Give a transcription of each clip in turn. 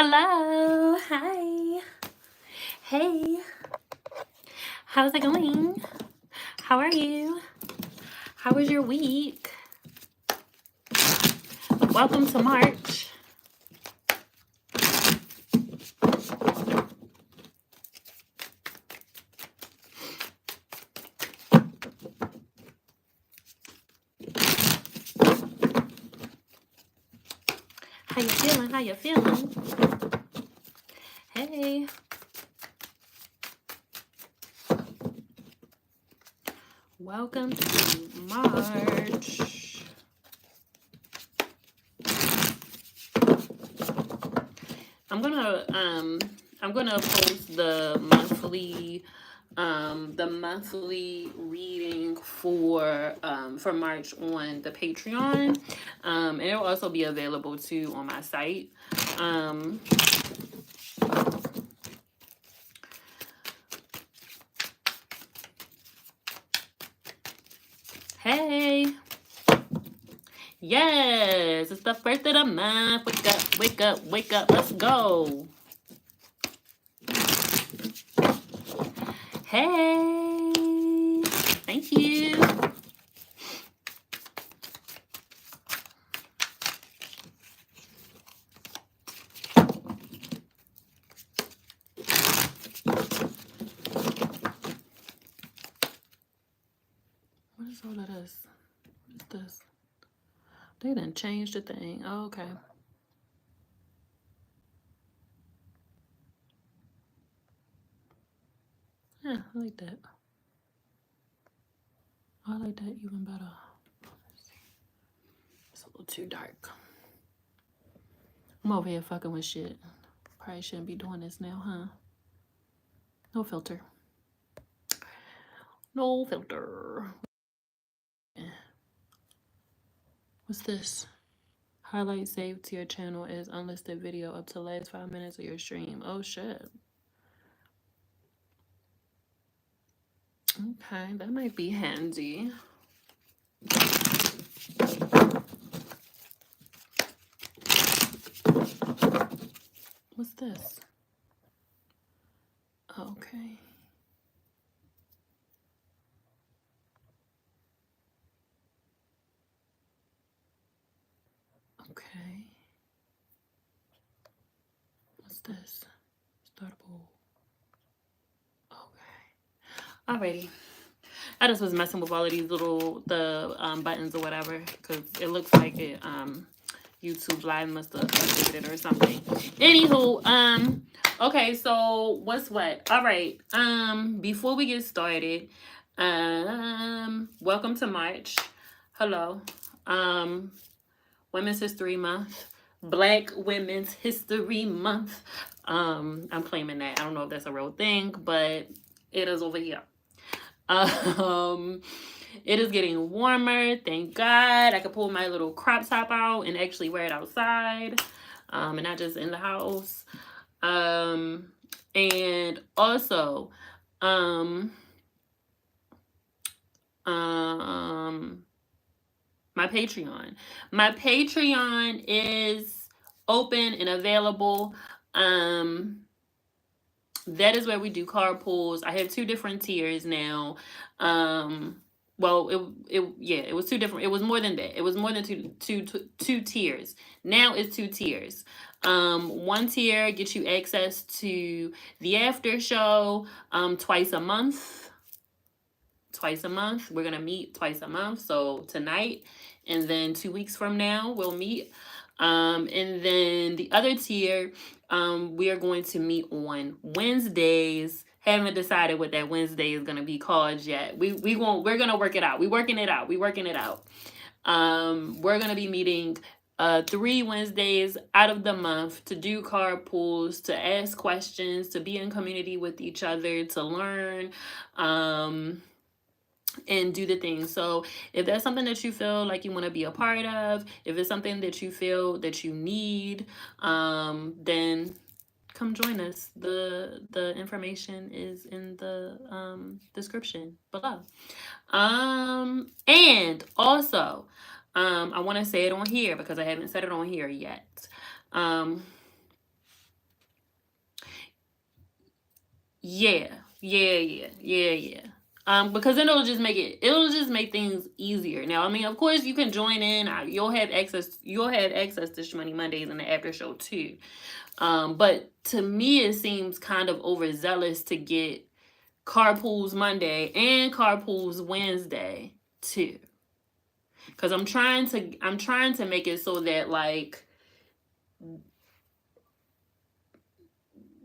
Hello. Hi. Hey. How's it going? How are you? How was your week? Welcome to March. How you feeling? How you feeling? Hey. Welcome to March. I'm gonna post the monthly reading for March on the Patreon, and it'll also be available too on my site. Hey, yes, it's the first of the month. Wake up, wake up, wake up. Let's go. Hey, thank you. What is all of this? What is this? They done changed the thing. Oh, okay. Yeah, I like that. I like that even better. It's a little too dark. I'm over here fucking with shit. Probably shouldn't be doing this now, huh? No filter. No filter. What's this? Highlight saved to your channel is unlisted video up to the last 5 minutes of your stream. Oh shit. Okay, that might be handy. What's this? Okay. Okay. What's this? Startable. Okay. Alrighty. I just was messing with all of these little buttons or whatever because it looks like it YouTube Live must have updated it or something. Anywho, okay, so what's what? All right. Before we get started, welcome to March. Hello. Women's History Month. Black Women's History Month. I'm claiming that. I don't know if that's a real thing, but it is over here. It is getting warmer, thank God. I could pull my little crop top out and actually wear it outside, and not just in the house. And also, my Patreon. My Patreon is open and available. That is where we do card pulls. I have 2 different tiers now. Well, it was 2 different. It was more than that. It was more than two tiers. Now it's 2 tiers. 1 tier gets you access to the after show twice a month. Twice a month. We're gonna meet twice a month. So tonight and then 2 weeks from now we'll meet. And then the other tier, we are going to meet on Wednesdays. Haven't decided what that Wednesday is gonna be called yet. We're gonna work it out. We're working it out. We're gonna be meeting 3 Wednesdays out of the month to do card pulls, to ask questions, to be in community with each other, to learn, and do the things. So if that's something that you feel like you want to be a part of, if it's something that you feel that you need, then come join us. The information is in the description below. And also, I want to say it on here because I haven't said it on here yet. Yeah, yeah. Because then it'll just make things easier. Now, I mean, of course, you can join in. You'll have access to Schmoney Mondays and the after show too. But to me, it seems kind of overzealous to get Carpools Monday and Carpools Wednesday too. Because I'm trying to make it so that like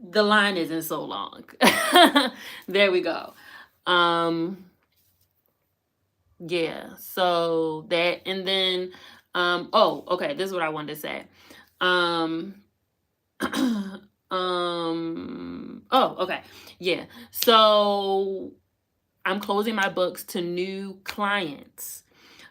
the line isn't so long. There we go. Um yeah, so that, and then oh, okay, this is what I wanted to say. Um oh, okay. Yeah. So I'm closing my books to new clients.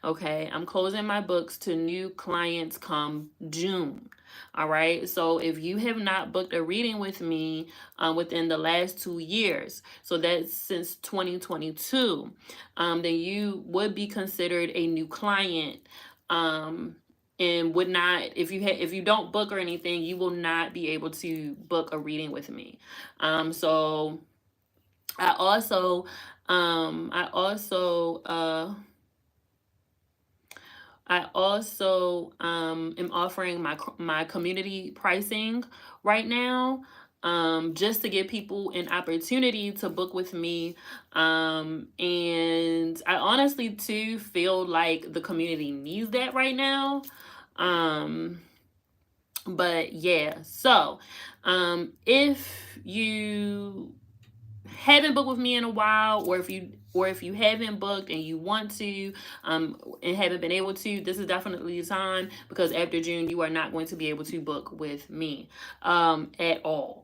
Okay, I'm closing my books to new clients come June. All right, so if you have not booked a reading with me within the last 2 years, so that's since 2022, then you would be considered a new client. And would not, if you don't book or anything, you will not be able to book a reading with me. So I also um I also uh I also am offering my community pricing right now, just to give people an opportunity to book with me. And I honestly too feel like the community needs that right now. Um, but yeah, so if you haven't booked with me in a while, or if you haven't booked and you want to and haven't been able to, this is definitely the time, because after June you are not going to be able to book with me at all.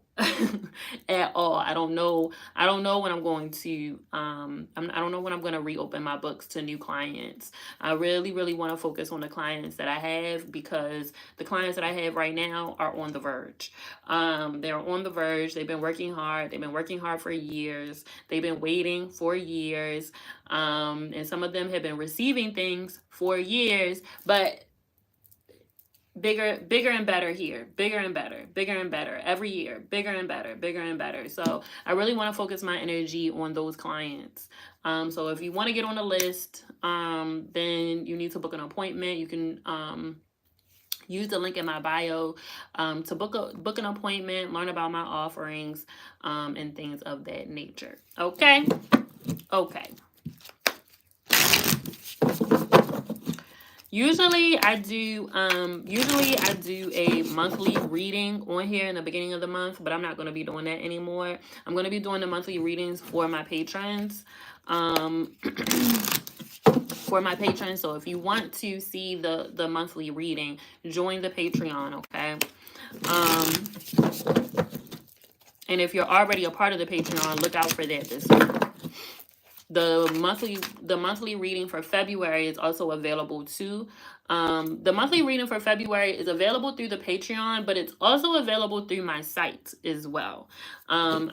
At all. I don't know when I'm going to I don't know when I'm going to reopen my books to new clients. I really want to focus on the clients that I have, because the clients that I have right now are on the verge. They're on the verge. They've been working hard. They've been working hard for years. They've been waiting for years. And some of them have been receiving things for years, but bigger and better here, bigger and better every year, bigger and better. So I really want to focus my energy on those clients. So if you want to get on the list, then you need to book an appointment. You can use the link in my bio to book an appointment, learn about my offerings, and things of that nature. Okay. Usually I do a monthly reading on here in the beginning of the month, but I'm not going to be doing that anymore. I'm going to be doing the monthly readings for my patrons. For my patrons. So if you want to see the monthly reading, join the Patreon, okay? And if you're already a part of the Patreon, look out for that this month. The monthly reading for February is also available too. The monthly reading for February is available through the Patreon, but it's also available through my site as well. I'm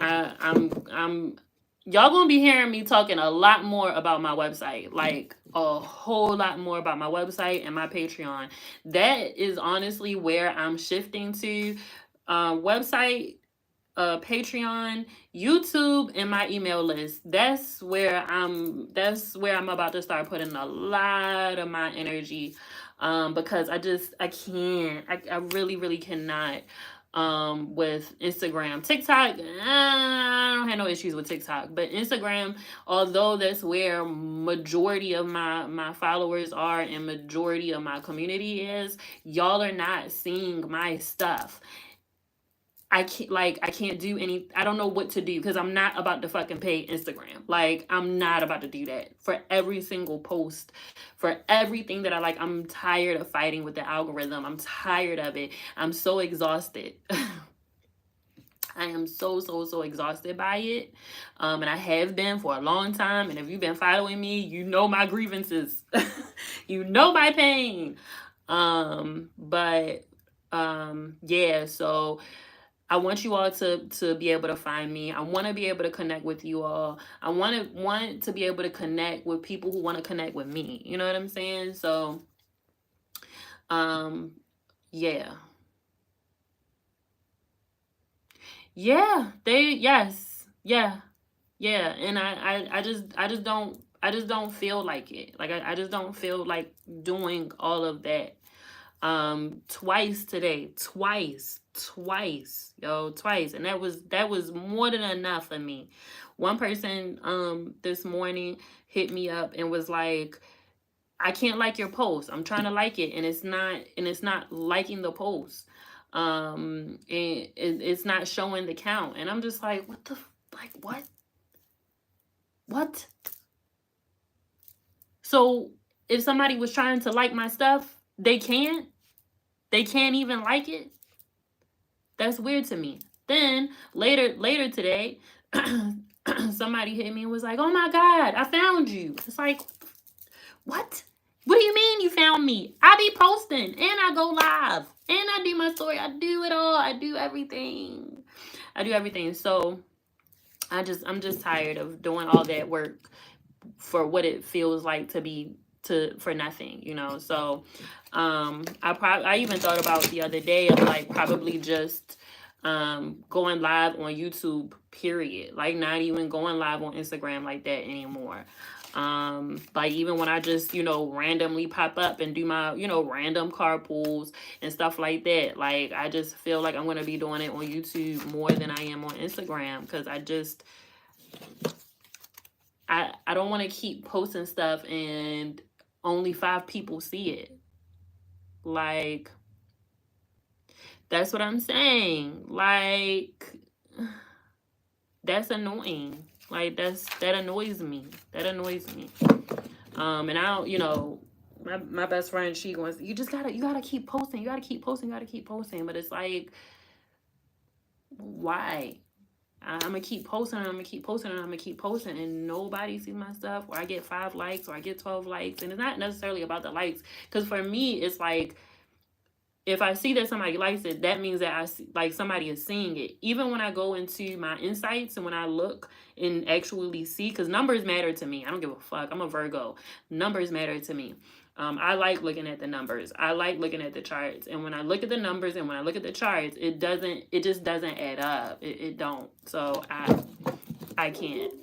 y'all gonna be hearing me talking a lot more about my website, like a whole lot more about my website and my Patreon. That is honestly where I'm shifting to. Website, Patreon, YouTube, and my email list. That's where I'm about to start putting a lot of my energy. Because I really cannot with Instagram. TikTok, I don't have no issues with TikTok, but Instagram, although that's where majority of my followers are and majority of my community is, y'all are not seeing my stuff. I can't do any, I don't know what to do, because I'm not about to fucking pay Instagram. Like, I'm not about to do that for every single post, for everything that I like. I'm tired of fighting with the algorithm. I'm tired of it. I'm so exhausted. I am so exhausted by it. And I have been for a long time. And if you've been following me, you know my grievances. You know my pain. But yeah, so I want you all to be able to find me. I want to be able to connect with you all. I want to be able to connect with people who want to connect with me. You know what I'm saying? So, yeah. Yes. Yeah. Yeah. And I just don't feel like it. Like I just don't feel like doing all of that. Twice today. Twice. Yo, twice. And that was more than enough for me. One person this morning hit me up and was like, I can't like your post. I'm trying to like it and it's not liking the post. It's not showing the count. And I'm just like, what the like what? What? So if somebody was trying to like my stuff, they can't? They can't even like it? That's weird to me. Then later today, somebody hit me and was like, "Oh my god, I found you." It's like, what? What do you mean you found me? I be posting and I go live and I do my story. I do it all. I do everything. I do everything. So I'm just tired of doing all that work for what it feels like to be to for nothing, you know. So I even thought about the other day of like probably just going live on YouTube, period. Like not even going live on Instagram like that anymore. Like even when I just, you know, randomly pop up and do my, you know, random carpools and stuff like that. Like I just feel like I'm gonna be doing it on YouTube more than I am on Instagram because I don't want to keep posting stuff and only 5 people see it. Like that's what I'm saying. Like that's annoying. Like that annoys me. That annoys me. And I don't, you know, my best friend, she goes, you gotta keep posting. You gotta keep posting. You gotta keep posting. But it's like, why? I'm gonna keep posting and I'm gonna keep posting and I'm gonna keep posting and nobody sees my stuff, or I get 5 likes or I get 12 likes. And it's not necessarily about the likes, because for me it's like if I see that somebody likes it, that means that I see, like somebody is seeing it. Even when I go into my insights and when I look and actually see, because numbers matter to me. I don't give a fuck. I'm a Virgo. Numbers matter to me. I like looking at the numbers. I like looking at the charts. And when I look at the numbers and when I look at the charts, it just doesn't add up. It don't. So I can't.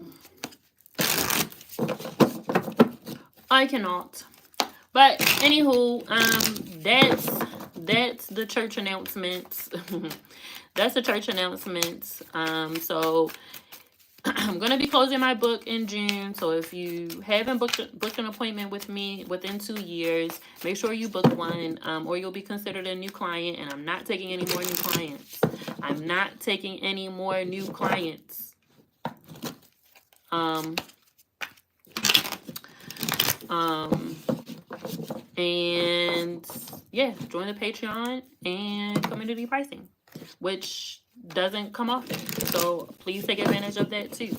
I cannot. But anywho, that's the church announcements. That's the church announcements. So I'm gonna be closing my book in June. So if you haven't booked an appointment with me within 2 years, make sure you book one, or you'll be considered a new client. And I'm not taking any more new clients. I'm not taking any more new clients. And yeah, join the Patreon and community pricing, which doesn't come often. So please take advantage of that too.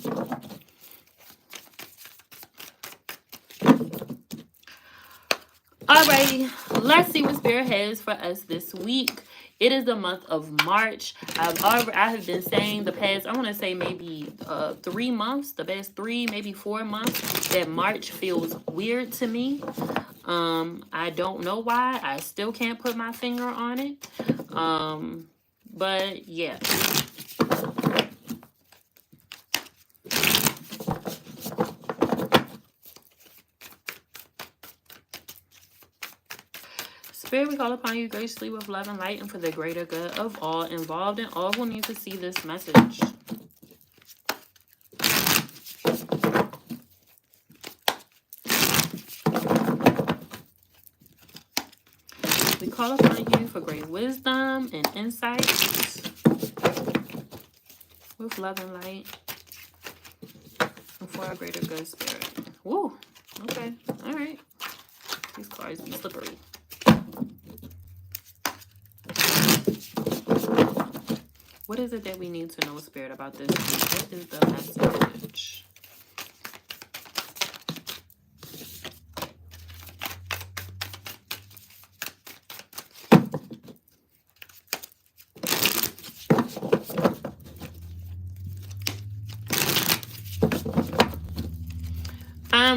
Alrighty, let's see what Spirit has for us this week. It is the month of March. I have been saying the past, I want to say maybe 3 months, the past 3, maybe 4 months, that March feels weird to me. I don't know why. I still can't put my finger on it. But yeah. Spirit, we call upon you graciously with love and light and for the greater good of all involved and all who need to see this message. We call upon you for great wisdom and insight with love and light and for our greater good, Spirit. Woo. Okay. All right. These cards be slippery. What is it that we need to know, Spirit, about this week? What is the message?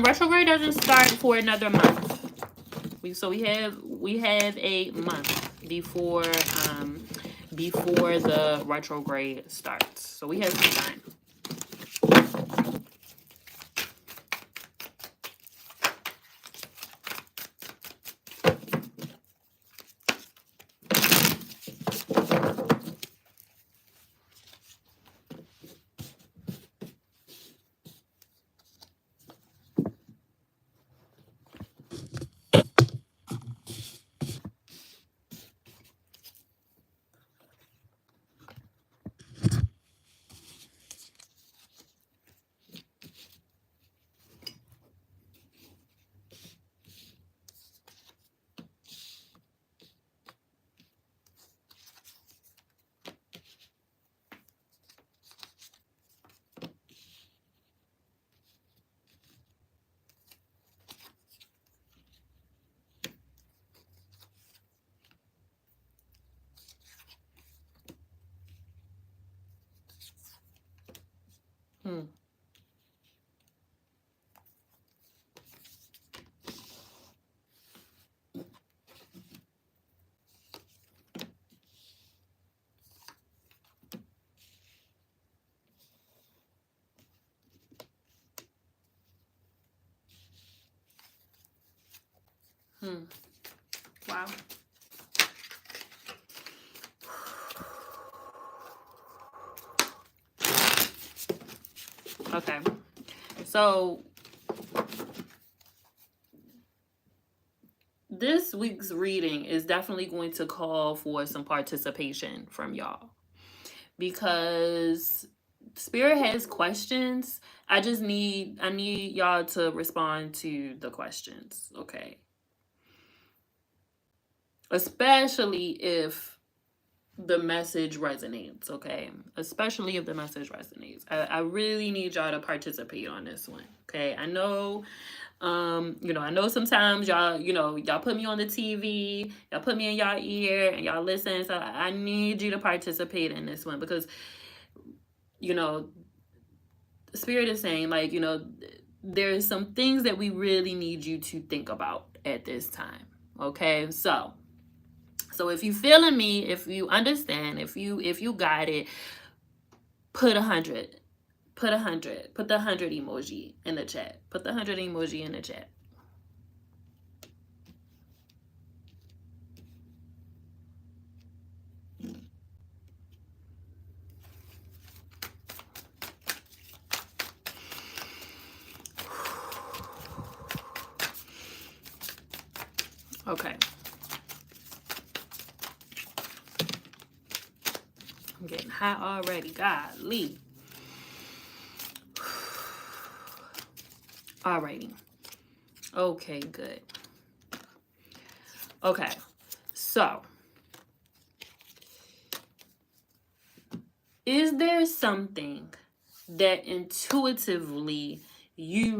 Retrograde doesn't start for another month. We have a month before the retrograde starts. So we have some time. Wow. Okay. So this week's reading is definitely going to call for some participation from y'all, because Spirit has questions. I need y'all to respond to the questions, okay? Especially if the message resonates, okay? Especially if the message resonates. I really need y'all to participate on this one, okay? I know I know sometimes y'all put me on the TV, y'all put me in y'all ear and y'all listen. So I need you to participate in this one, because the Spirit is saying, like, there's some things that we really need you to think about at this time. Okay, so if you feeling me, if you understand, if you got it, put 100. Put 100. Put the 100 emoji in the chat. Put the 100 emoji in the chat. Okay. I'm getting hot already. Golly. Alrighty. Okay, good. Okay. So, is there something that intuitively you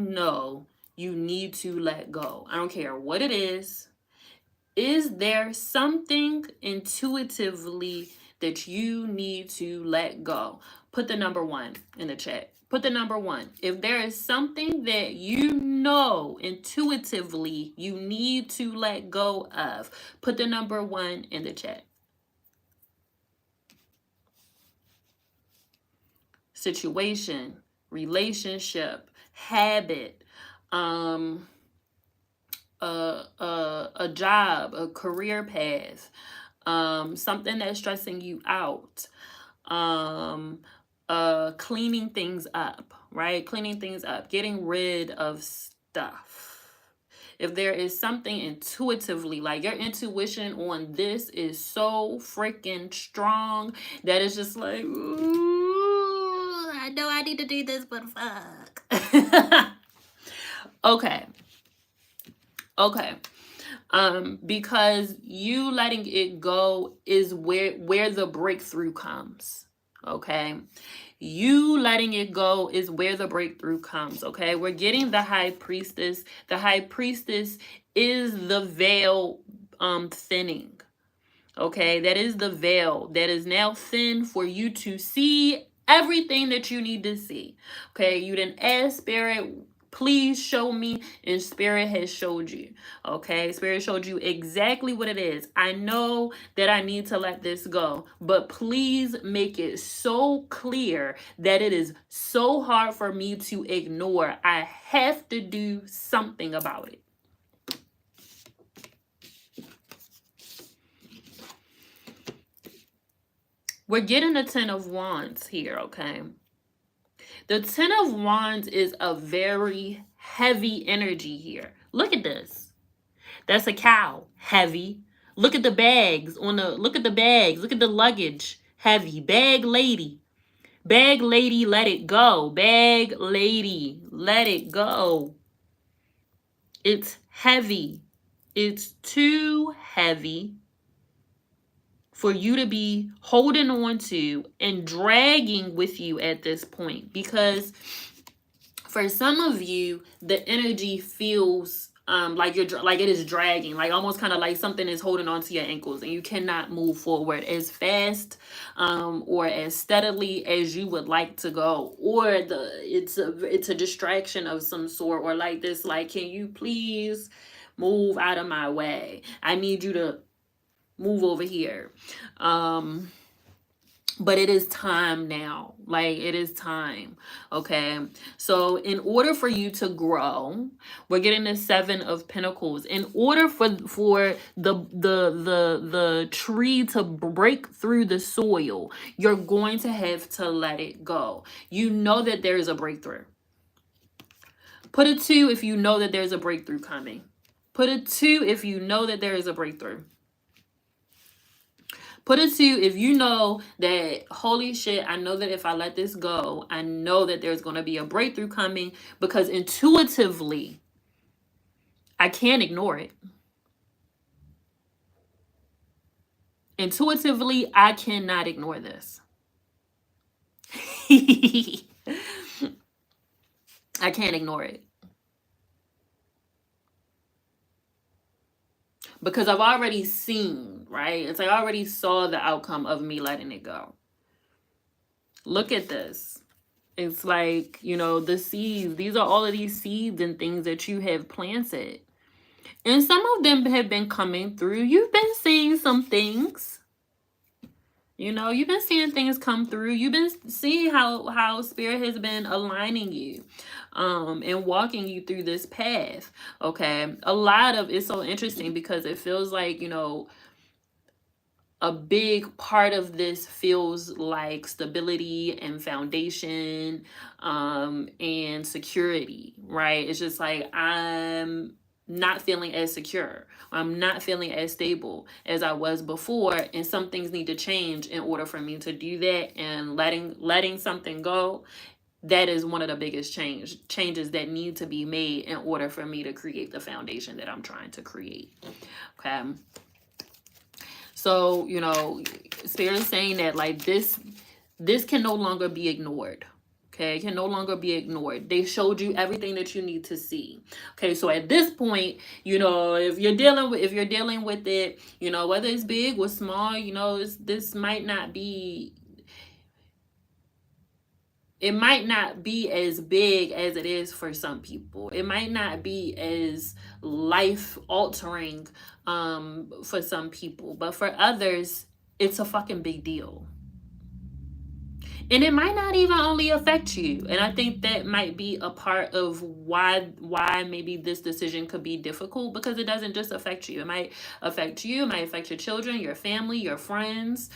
need to let go? I don't care what it is. Is there something intuitively that you need to let go? Put the number 1 in the chat. Put the number 1. If there is something that intuitively you need to let go of, put the number 1 in the chat. Situation, relationship, habit, a job, a career path, something that's stressing you out, cleaning things up, right? Cleaning things up, getting rid of stuff. If there is something intuitively, like your intuition on this is so freaking strong that it's just like, ooh, I know I need to do this, but fuck. Okay. Because you letting it go is where the breakthrough comes. Okay. You letting it go is where the breakthrough comes. Okay. We're getting the high priestess. The high priestess is the veil thinning. Okay. That is the veil that is now thin for you to see everything that you need to see. Okay. You didn't ask Spirit, please show me, and Spirit has showed you. Okay, Spirit showed you exactly what it is. I know that I need to let this go, but please make it so clear that it is so hard for me to ignore. I have to do something about it. We're getting the 10 of Wands here, okay? The 10 of Wands is a very heavy energy here. Look at this. That's a cow. Heavy. Look at the bags look at the bags. Look at the luggage. Heavy. Bag lady. Bag lady, let it go. Bag lady, let it go. It's heavy. It's too heavy for you to be holding on to and dragging with you at this point, because for some of you the energy feels like it is dragging, like almost kind of like something is holding on to your ankles and you cannot move forward as fast or as steadily as you would like to go, or it's a distraction of some sort, or like this, like, can you please move out of my way? I need you to move over here. But it is time now. Like, it is time. Okay. So in order for you to grow, we're getting the 7 of Pentacles. In order for the tree to break through the soil, you're going to have to let it go. You know that there is a breakthrough. Put a 2 if you know that there's a breakthrough coming. Put a 2 if you know that there is a breakthrough. Put a 2 if you know that, holy shit, I know that if I let this go, I know that there's going to be a breakthrough coming, because intuitively, I can't ignore it. Intuitively, I cannot ignore this. I can't ignore it. Because I've already seen, right? It's like I already saw the outcome of me letting it go. Look at this. It's like, you know, the seeds. These are all of these seeds and things that you have planted. And some of them have been coming through. You've been seeing some things. You know, you've been seeing things come through. You've been seeing how Spirit has been aligning you and walking you through this path. Okay. A lot of it's so interesting because it feels like, you know, a big part of this feels like stability and foundation and security, right? It's just like I'm not feeling as secure. I'm not feeling as stable as I was before, and some things need to change in order for me to do that. And letting something go, that is one of the biggest changes that need to be made in order for me to create the foundation that I'm trying to create. Okay. So, you know, Spirit is saying that like this can no longer be ignored. Okay, it can no longer be ignored. They showed you everything that you need to see. Okay, so at this point, you know, if you're dealing with it, you know, whether it's big or small, you know, this might not be. It might not be as big as it is for some people. It might not be as life altering for some people, but for others, it's a fucking big deal. And it might not even only affect you. And I think that might be a part of why maybe this decision could be difficult, because it doesn't just affect you. It might affect you. It might affect your children, your family, your friends,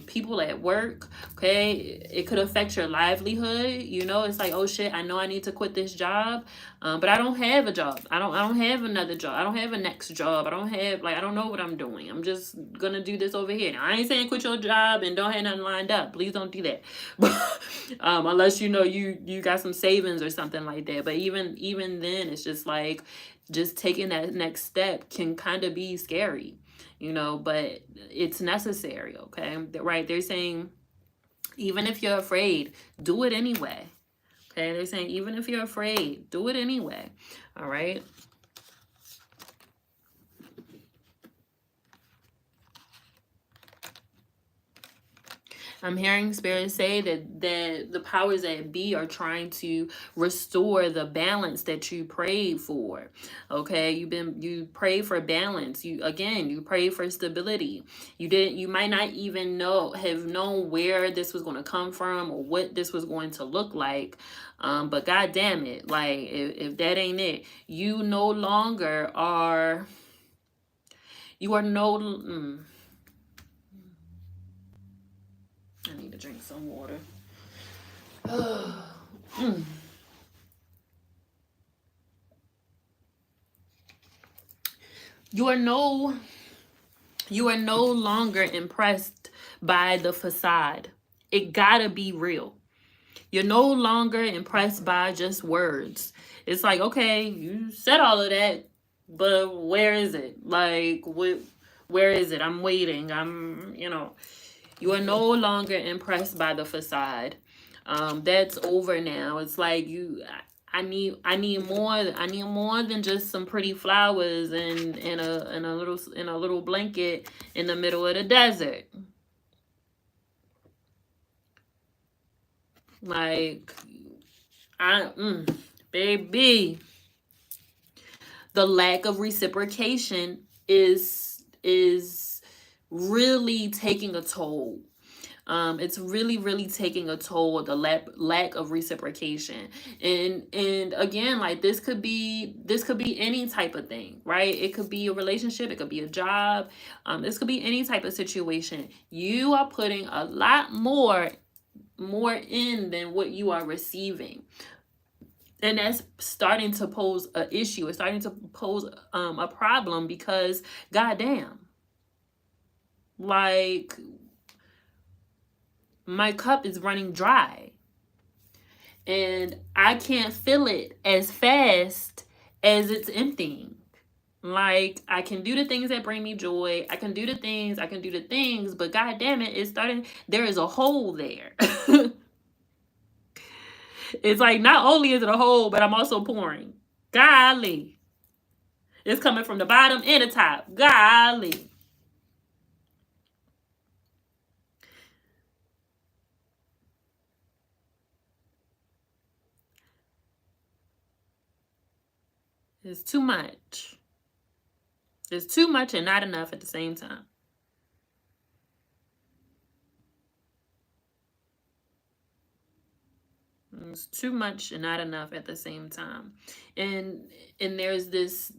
people at work. Okay. It could affect your livelihood. You know, it's like, oh shit, I know I need to quit this job. But I don't have a job. I don't have another job. I don't have a next job. I don't know what I'm doing. I'm just gonna do this over here. Now, I ain't saying quit your job and don't have nothing lined up. Please don't do that. Unless you know you got some savings or something like that. But even then, it's just like, just taking that next step can kind of be scary, you know, but it's necessary. Okay, right? They're saying, even if you're afraid, do it anyway. Okay, they're saying, even if you're afraid, do it anyway. All right. I'm hearing Spirit say that the powers that be are trying to restore the balance that you prayed for. Okay, you prayed for balance. You prayed for stability. You might not even have known where this was going to come from or what this was going to look like. But God damn it, like if that ain't it, you no longer are. You are no. I need to drink some water. You are no longer impressed by the facade. It gotta be real. You're no longer impressed by just words. It's like, okay, you said all of that, but where is it? Like, where is it? I'm waiting. You are no longer impressed by the facade. That's over now. It's like I need more than just some pretty flowers and a little blanket in the middle of the desert. Like, baby, the lack of reciprocation is really taking a toll. It's really, really taking a toll, the lack of reciprocation. And again, like this could be any type of thing, right? It could be a relationship, it could be a job, this could be any type of situation. You are putting a lot more in than what you are receiving. And that's starting to pose an issue. It's starting to pose a problem because goddamn, like my cup is running dry and I can't fill it as fast as it's emptying. Like I can do the things that bring me joy. I can do the things, but god damn it, it's starting, there is a hole there. It's like not only is it a hole, but I'm also pouring. Golly. It's coming from the bottom and the top. Golly. It's too much. It's too much and not enough at the same time. It's too much and not enough at the same time. And there's this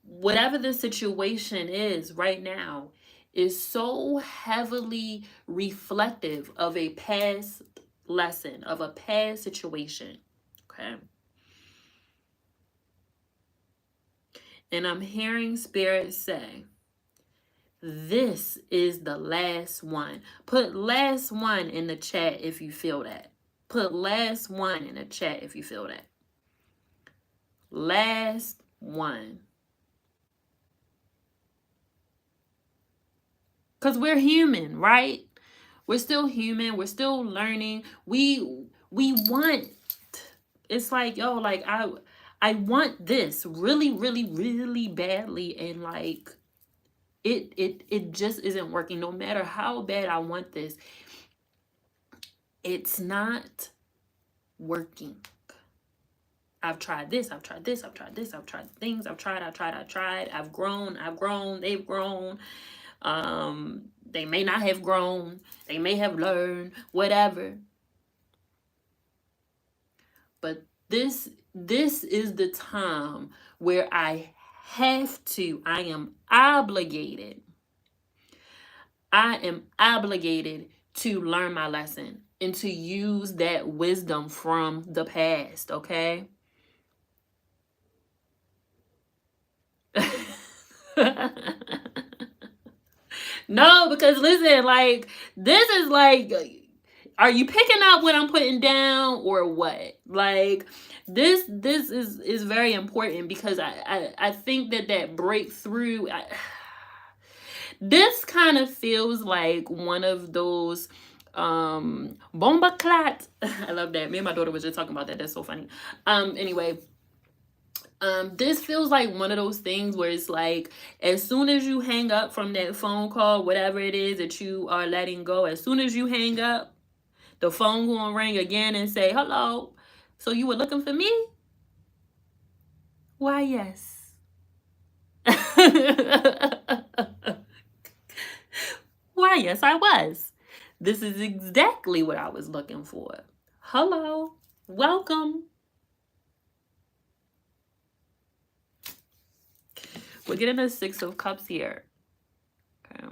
whatever the situation is right now is so heavily reflective of a past lesson, of a past situation. Okay. And I'm hearing Spirit say, this is the last one. Put last one in the chat if you feel that. Put last one in the chat if you feel that. Last one. Because we're human, right? We're still human. We're still learning. We want, it's like, yo, like I want this really, really, really badly. And like, it just isn't working. No matter how bad I want this, it's not working. I've tried this, I've tried this, I've tried this, I've tried things, I've tried, I've grown, they've grown. They may not have grown, they may have learned, whatever. But this is the time where I am obligated to learn my lesson and to use that wisdom from the past, okay? No, because listen, like, this is like, are you picking up what I'm putting down or what? Like, this is very important because I think that breakthrough, this kind of feels like one of those bomba clat. I love that. Me and my daughter was just talking about that. That's so funny. Anyway, this feels like one of those things where it's like, as soon as you hang up from that phone call, whatever it is that you are letting go, as soon as you hang up, the phone gonna ring again and say, hello, so you were looking for me? Why, yes. Why, yes, I was. This is exactly what I was looking for. Hello, welcome. We're getting a Six of Cups here. Okay.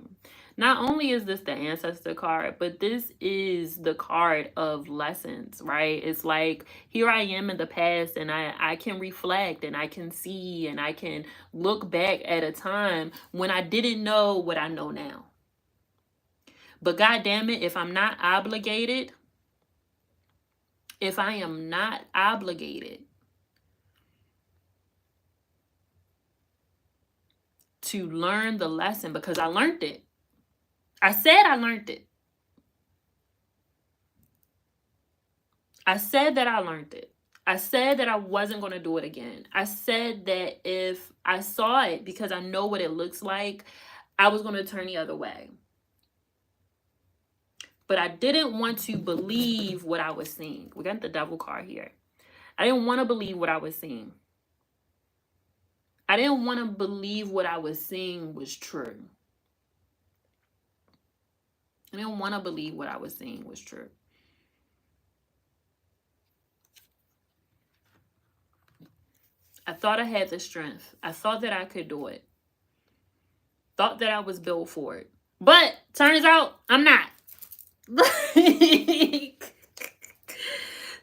Not only is this the ancestor card, but this is the card of lessons, right? It's like, here I am in the past and I can reflect and I can see and I can look back at a time when I didn't know what I know now. But God damn it, if I'm not obligated, if I am not obligated to learn the lesson, because I learned it. I said I learned it. I said that I learned it. I said that I wasn't going to do it again. I said that if I saw it, because I know what it looks like, I was going to turn the other way. But I didn't want to believe what I was seeing. We got the Devil card here. I didn't want to believe what I was seeing. I didn't want to believe what I was seeing was true. I didn't want to believe what I was seeing was true. I thought I had the strength. I thought that I could do it. Thought that I was built for it. But turns out I'm not.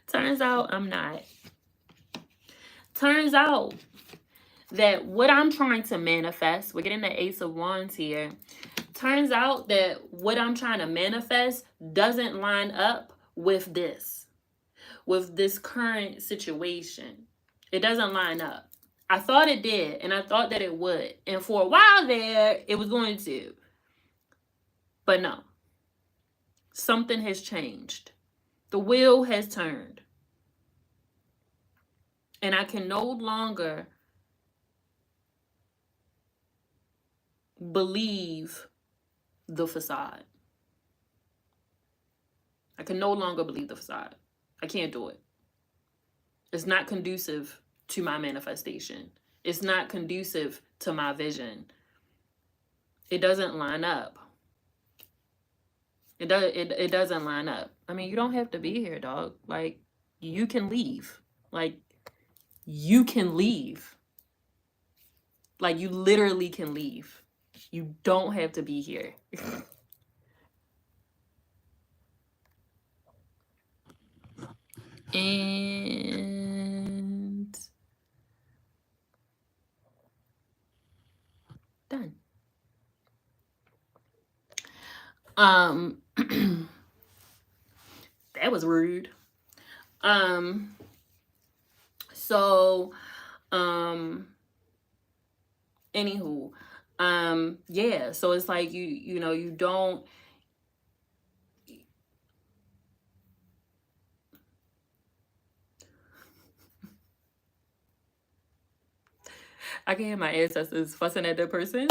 Turns out I'm not. Turns out that what I'm trying to manifest, we're getting the Ace of Wands here. Turns out that what I'm trying to manifest doesn't line up with this current situation. It doesn't line up. I thought it did, and I thought that it would. And for a while there, it was going to. But no. Something has changed. The wheel has turned. And I can no longer believe the facade. I can no longer believe the facade. I can't do it. It's not conducive to my manifestation. It's not conducive to my vision. It doesn't line up. It doesn't line up. I mean, you don't have to be here, dog. Like, you can leave. Like, you can leave. Like, you literally can leave. You don't have to be here. And done. That was rude. So anywho, yeah, so it's like you know, you don't, I can hear my ancestors fussing at that person.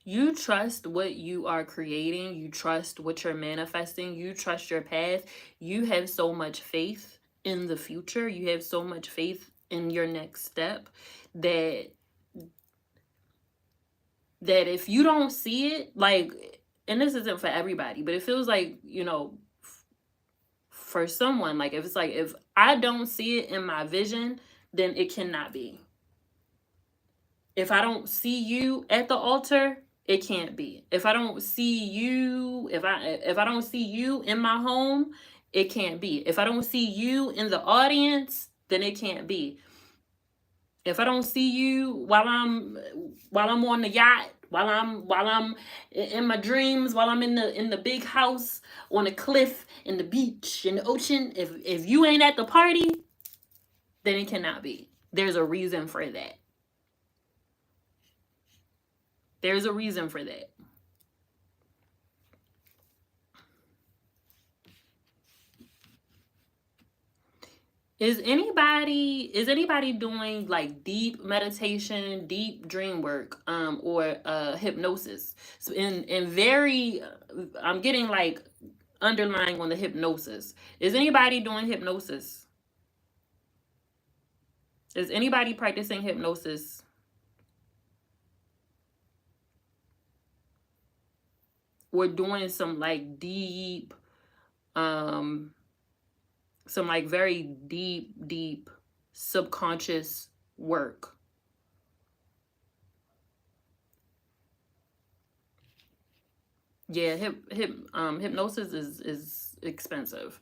You trust what you are creating. You trust what you're manifesting. You trust your path. You have so much faith in the future. You have so much faith in your next step that if you don't see it, like, and this isn't for everybody, but it feels like, you know, for someone, like, if it's like, if I don't see it in my vision, then it cannot be. If I don't see you at the altar, it can't be. If I don't see you, if I don't see you in my home, it can't be. If I don't see you in the audience, then it can't be. If I don't see you while I'm on the yacht, while I'm in my dreams, while I'm in the big house on a cliff, in the beach, in the ocean, if you ain't at the party, then it cannot be. There's a reason for that. There's a reason for that. Is anybody doing like deep meditation, deep dream work, or hypnosis? So in very, I'm getting like underlying on the hypnosis. Is anybody doing hypnosis? Is anybody practicing hypnosis? We're doing some like deep, some like very deep subconscious work. Yeah, hypnosis is expensive.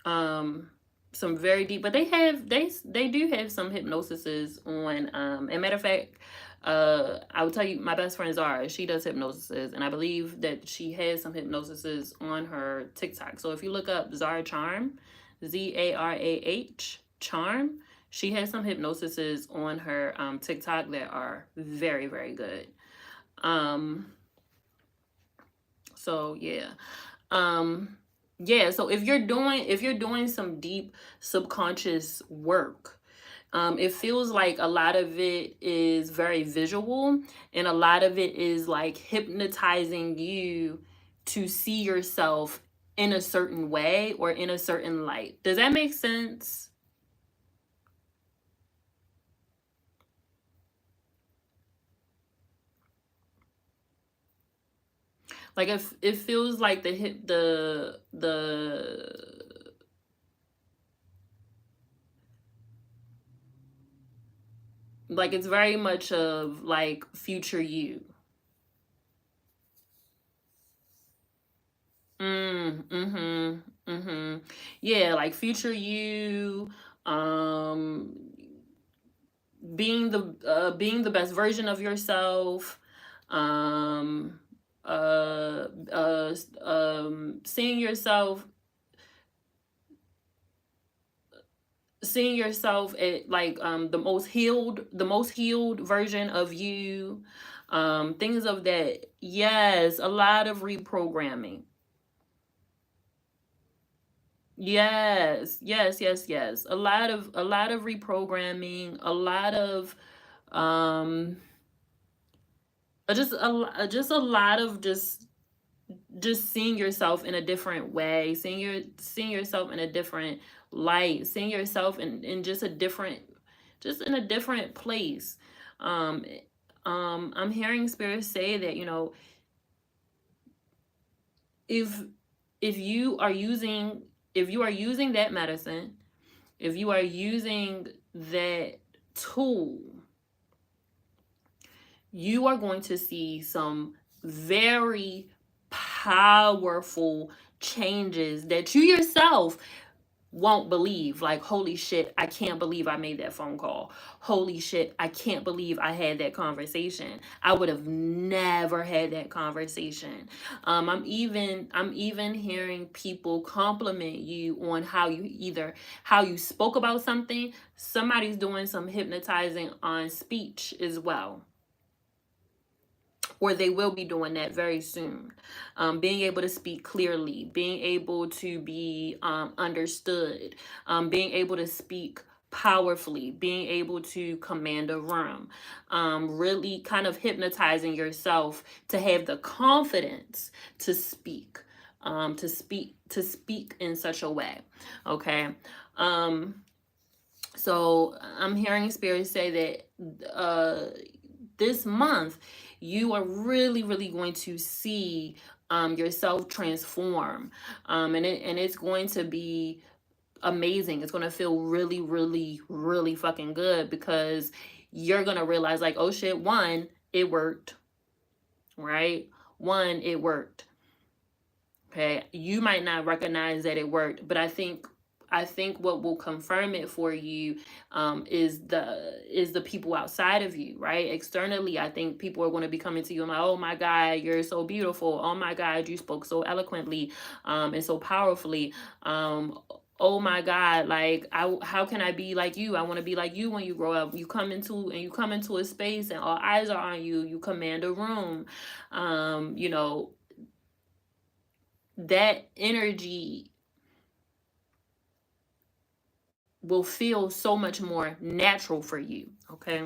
Some very deep, but they do have some hypnosises on. And matter of fact, I will tell you, my best friend Zara, she does hypnosis, and I believe that she has some hypnosis on her TikTok. So if you look up Zara Charm, Zarah Charm, she has some hypnosis on her TikTok that are very, very good. So yeah. Yeah, so if you're doing some deep subconscious work, it feels like a lot of it is very visual, and a lot of it is like hypnotizing you to see yourself in a certain way or in a certain light. Does that make sense? Like if it feels like the like it's very much of like future you. Mm-hmm. Yeah, like future you, um, being the best version of yourself, um, seeing yourself, at like the most healed version of you, things of that. Yes, a lot of reprogramming. Yes, yes, yes, yes. A lot of reprogramming, a lot of um just a lot of just seeing yourself in a different way, seeing yourself in a different light, seeing yourself in just a different, just in a different place. Um I'm hearing spirits say that, if if you are using if you are using that medicine, if you are using that tool, you are going to see some very powerful changes that you yourself won't believe. Like, holy shit, I can't believe I made that phone call. Holy shit, I can't believe I had that conversation. I would have never had that conversation. I'm even hearing people compliment you on how you spoke about something. Somebody's doing some hypnotizing on speech as well, or they will be doing that very soon. Being able to speak clearly, being able to be understood, being able to speak powerfully, being able to command a room, really kind of hypnotizing yourself to have the confidence to speak, to speak in such a way. Okay. So I'm hearing spirits say that this month you are really, really going to see yourself transform, and it's going to be amazing. It's going to feel really, really, really fucking good, because you're going to realize, like, oh shit, one, it worked, right? One, it worked. Okay, you might not recognize that it worked, but I think what will confirm it for you, is the people outside of you, right? Externally, I think people are going to be coming to you and like, oh my God, you're so beautiful. Oh my God, you spoke so eloquently, and so powerfully. Oh my God, like, how can I be like you? I want to be like you when you grow up. You come into a space and all eyes are on you. You command a room. You know, that energy will feel so much more natural for you. Okay.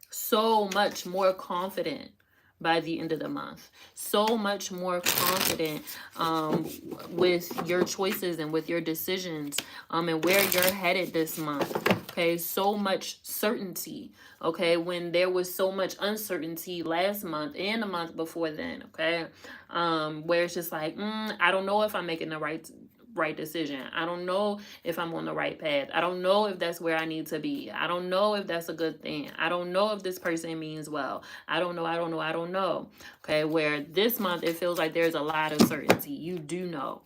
So much more confident by the end of the month. So much more confident, with your choices and with your decisions, and where you're headed this month. Okay, so much certainty. Okay, when there was so much uncertainty last month and the month before then. Okay, where it's just like, I don't know if I'm making the right decision. I don't know if I'm on the right path. I don't know if that's where I need to be. I don't know if that's a good thing. I don't know if this person means well. I don't know. Okay, where this month it feels like there's a lot of certainty. You do know.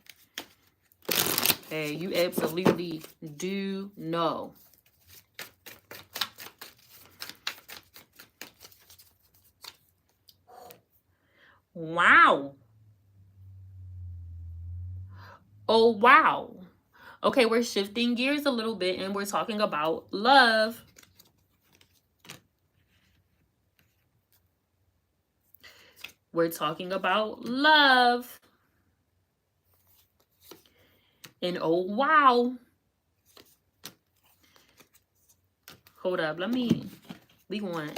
Okay, you absolutely do know. Wow. Oh, wow. Okay, we're shifting gears a little bit and we're talking about love. We're talking about love. And oh wow. Hold up, we want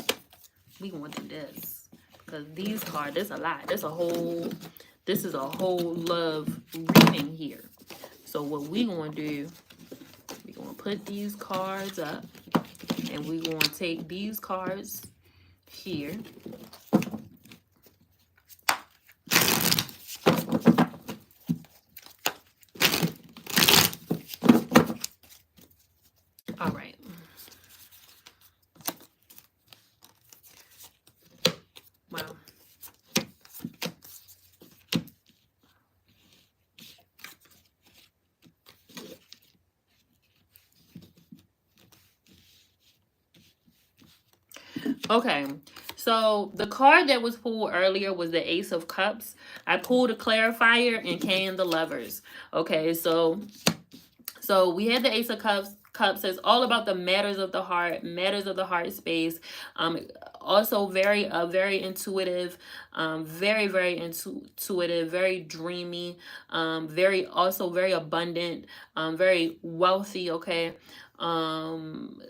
to do this. Because these cards, there's a lot. This is a whole love reading here. So what we gonna do, we gonna put these cards up and we gonna take these cards here. All right. Wow. Okay, so the card that was pulled earlier was the Ace of Cups. I pulled a clarifier and came the Lovers. Okay, so we had the Ace of Cups. It's all about the matters of the heart space. Also very intuitive, very intuitive, very dreamy, very abundant, very wealthy. Okay. Mhm.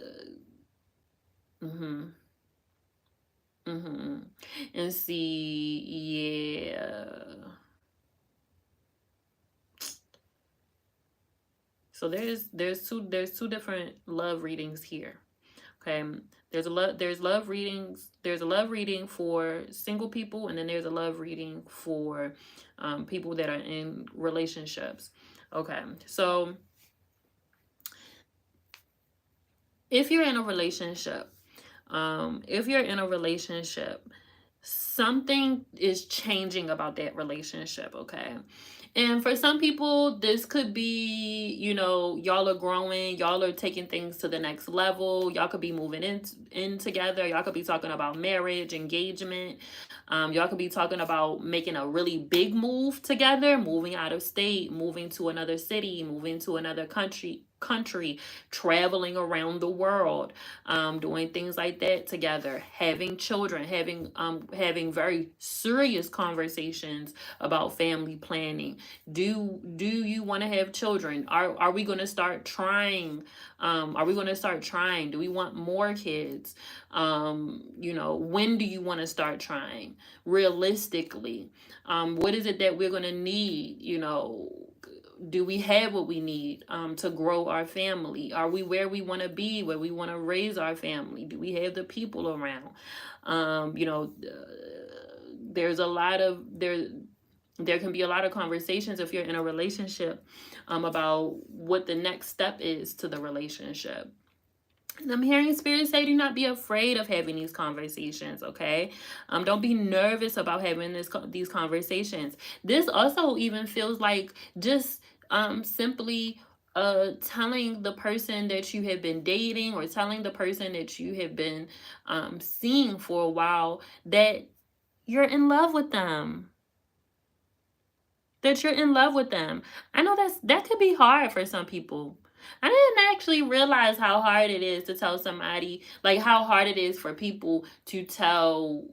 And see, yeah. So there's two different love readings here. Okay. There's a love readings. There's a love reading for single people, and then there's a love reading for people that are in relationships. Okay. So if you're in a relationship, something is changing about that relationship. Okay. And for some people, this could be, y'all are growing, y'all are taking things to the next level. Y'all could be moving in together. Y'all could be talking about marriage, engagement. Y'all could be talking about making a really big move together, moving out of state, moving to another city, moving to another country, traveling around the world, doing things like that together, having children, having very serious conversations about family planning. Do you want to have children? Are we going to start trying? Do we want more kids? When do you want to start trying? Realistically, what is it that we're going to need? Do we have what we need to grow our family? Are we where we want to be, where we want to raise our family? Do we have the people around? There's a lot of there can be a lot of conversations if you're in a relationship about what the next step is to the relationship. And I'm hearing Spirit say, do not be afraid of having these conversations, okay? Don't be nervous about having these conversations. This also even feels like just simply telling the person that you have been dating or telling the person that you have been seeing for a while that you're in love with them. That you're in love with them. I know that could be hard for some people. I didn't actually realize how hard it is to tell somebody, like how hard it is for people to tell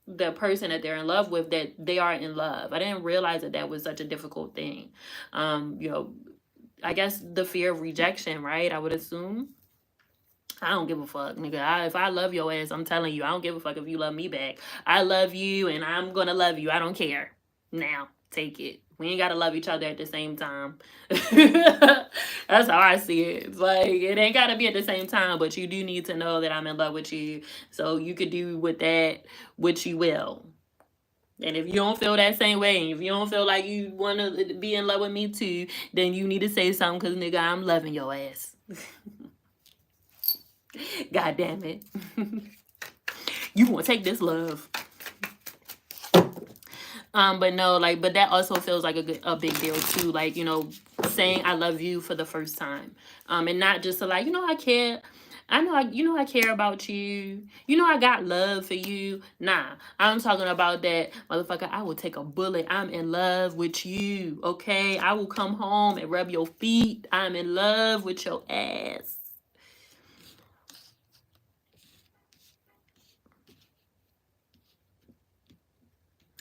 the person that they're in love with that they are in love. I didn't realize that was such a difficult thing. I guess the fear of rejection, right? I would assume. I don't give a fuck, nigga. If I love your ass, I'm telling you, I don't give a fuck if you love me back. I love you and I'm gonna love you. I don't care. Now, take it. We ain't gotta love each other at the same time. That's how I see it. It's like, it ain't gotta be at the same time, but you do need to know that I'm in love with you. So you could do with that what you will. And if you don't feel that same way, and if you don't feel like you want to be in love with me too, then you need to say something, because, nigga, I'm loving your ass. God damn it. You want to take this love. But no, but that also feels like a big deal too. Saying I love you for the first time. And not just to I care. I know, you know, I care about you. You know, I got love for you. Nah, I'm talking about that, motherfucker. I will take a bullet. I'm in love with you. Okay, I will come home and rub your feet. I'm in love with your ass.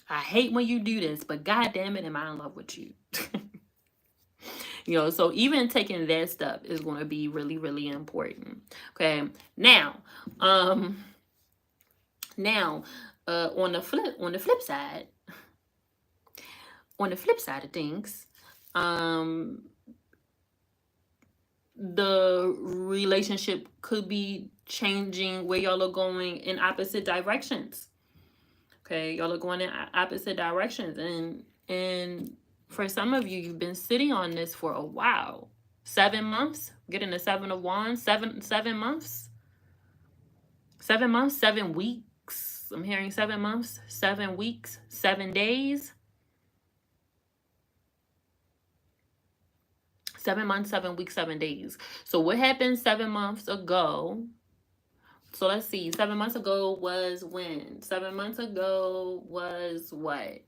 I hate when you do this, but god damn it, am I in love with you? You know, so even taking that step is going to be really, really important. Okay, now, um, now, on the flip side, of things, um, the relationship could be changing where y'all are going in opposite directions. Okay, y'all are going in opposite directions, and for some of you, you've been sitting on this for a while. 7 months, getting the 7 of Wands. 7 months, 7 months, 7 weeks. I'm hearing 7 months, 7 weeks, 7 days. 7 months, 7 weeks, 7 days. So what happened 7 months ago? So let's see. 7 months ago was when? 7 months ago was what?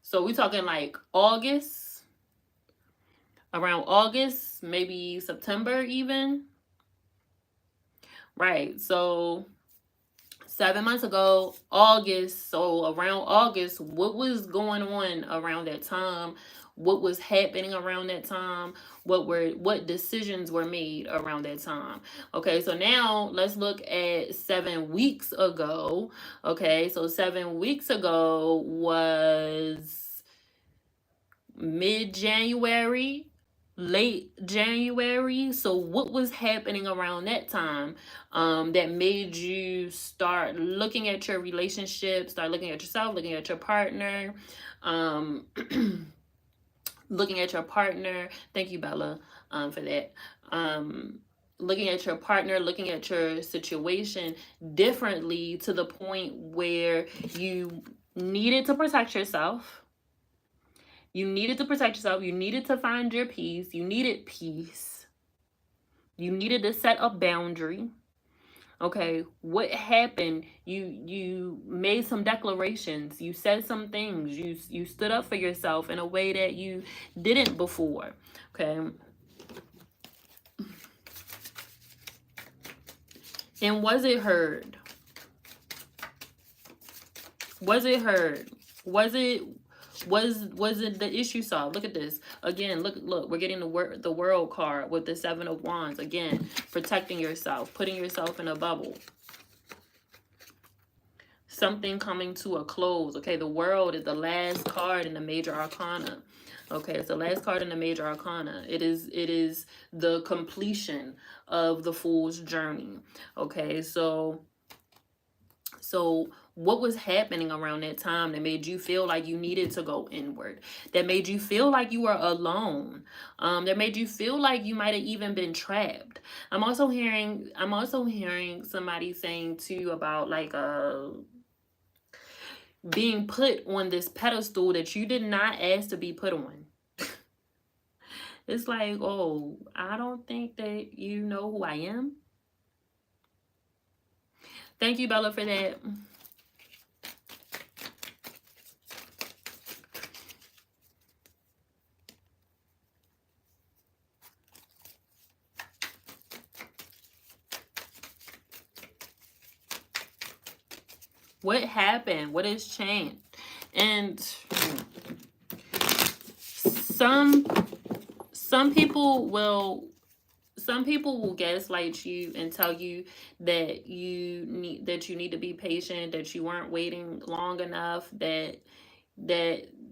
So we talking like August, around August, maybe September even. Right. So 7 months ago, August. So around August, what was going on around that time? What was happening around that time? What decisions were made around that time? Okay, so now let's look at 7 weeks ago. Okay, so 7 weeks ago was mid-January, late January. So what was happening around that time that made you start looking at your relationship, start looking at yourself, looking at your partner, um, looking at your partner. Thank you, Bella, for that. Looking at your partner, looking at your situation differently to the point where you needed to protect yourself. You needed to protect yourself. You needed to find your peace. You needed peace. You needed to set a boundary. Okay, what happened? You made some declarations. You said some things. You stood up for yourself in a way that you didn't before. Okay. And was it heard? Was it heard? Was it the issue solved? Look at this again. Look, we're getting the world card with the 7 of Wands again. Protecting yourself, putting yourself in a bubble, something coming to a close. Okay, the world is the last card in the major arcana. Okay, it's the last card in the major arcana. It is the completion of the fool's journey. Okay, so what was happening around that time that made you feel like you needed to go inward, that made you feel like you were alone, that made you feel like you might have even been trapped? I'm also hearing somebody saying too about like being put on this pedestal that you did not ask to be put on. It's like, oh, I don't think that you know who I am. Thank you, Bella, for that. What happened? What has changed? And some people will gaslight you and tell you that you need to be patient, that you weren't waiting long enough, that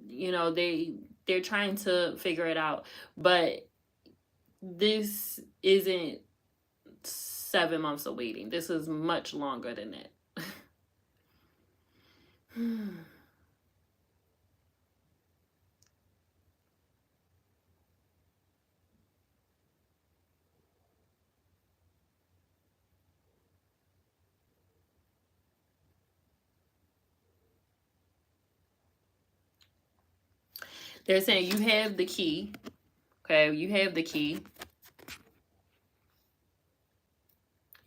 you know they're trying to figure it out. But this isn't 7 months of waiting. This is much longer than that. They're saying you have the key. Okay, you have the key.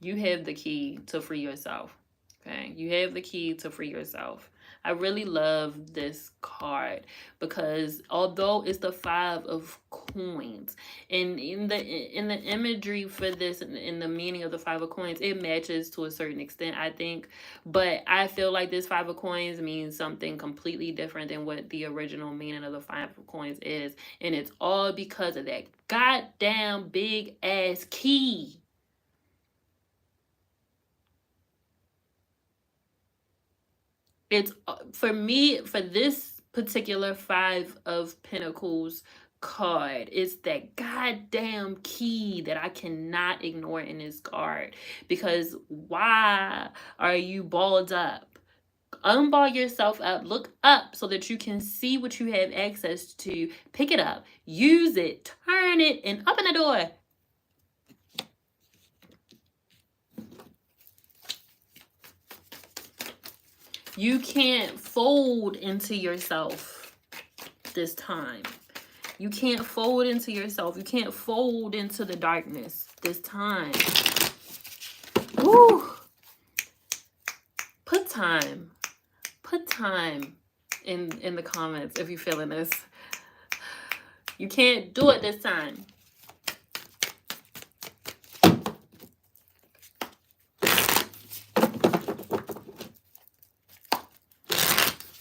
You have the key to free yourself. Okay, you have the key to free yourself. I really love this card because although it's the 5 of coins, and in the imagery for this and in the meaning of the 5 of coins, it matches to a certain extent, I think. But I feel like this 5 of coins means something completely different than what the original meaning of the 5 of coins is, and it's all because of that goddamn big ass key. It's for me, for this particular 5 of Pentacles card, it's that goddamn key that I cannot ignore in this card. Because why are you balled up? Unball yourself up, look up so that you can see what you have access to, pick it up, use it, turn it, and open the door. You can't fold into yourself this time. You can't fold into yourself. You can't fold into the darkness this time. Woo! Put time in the comments if you're feeling this. You can't do it this time.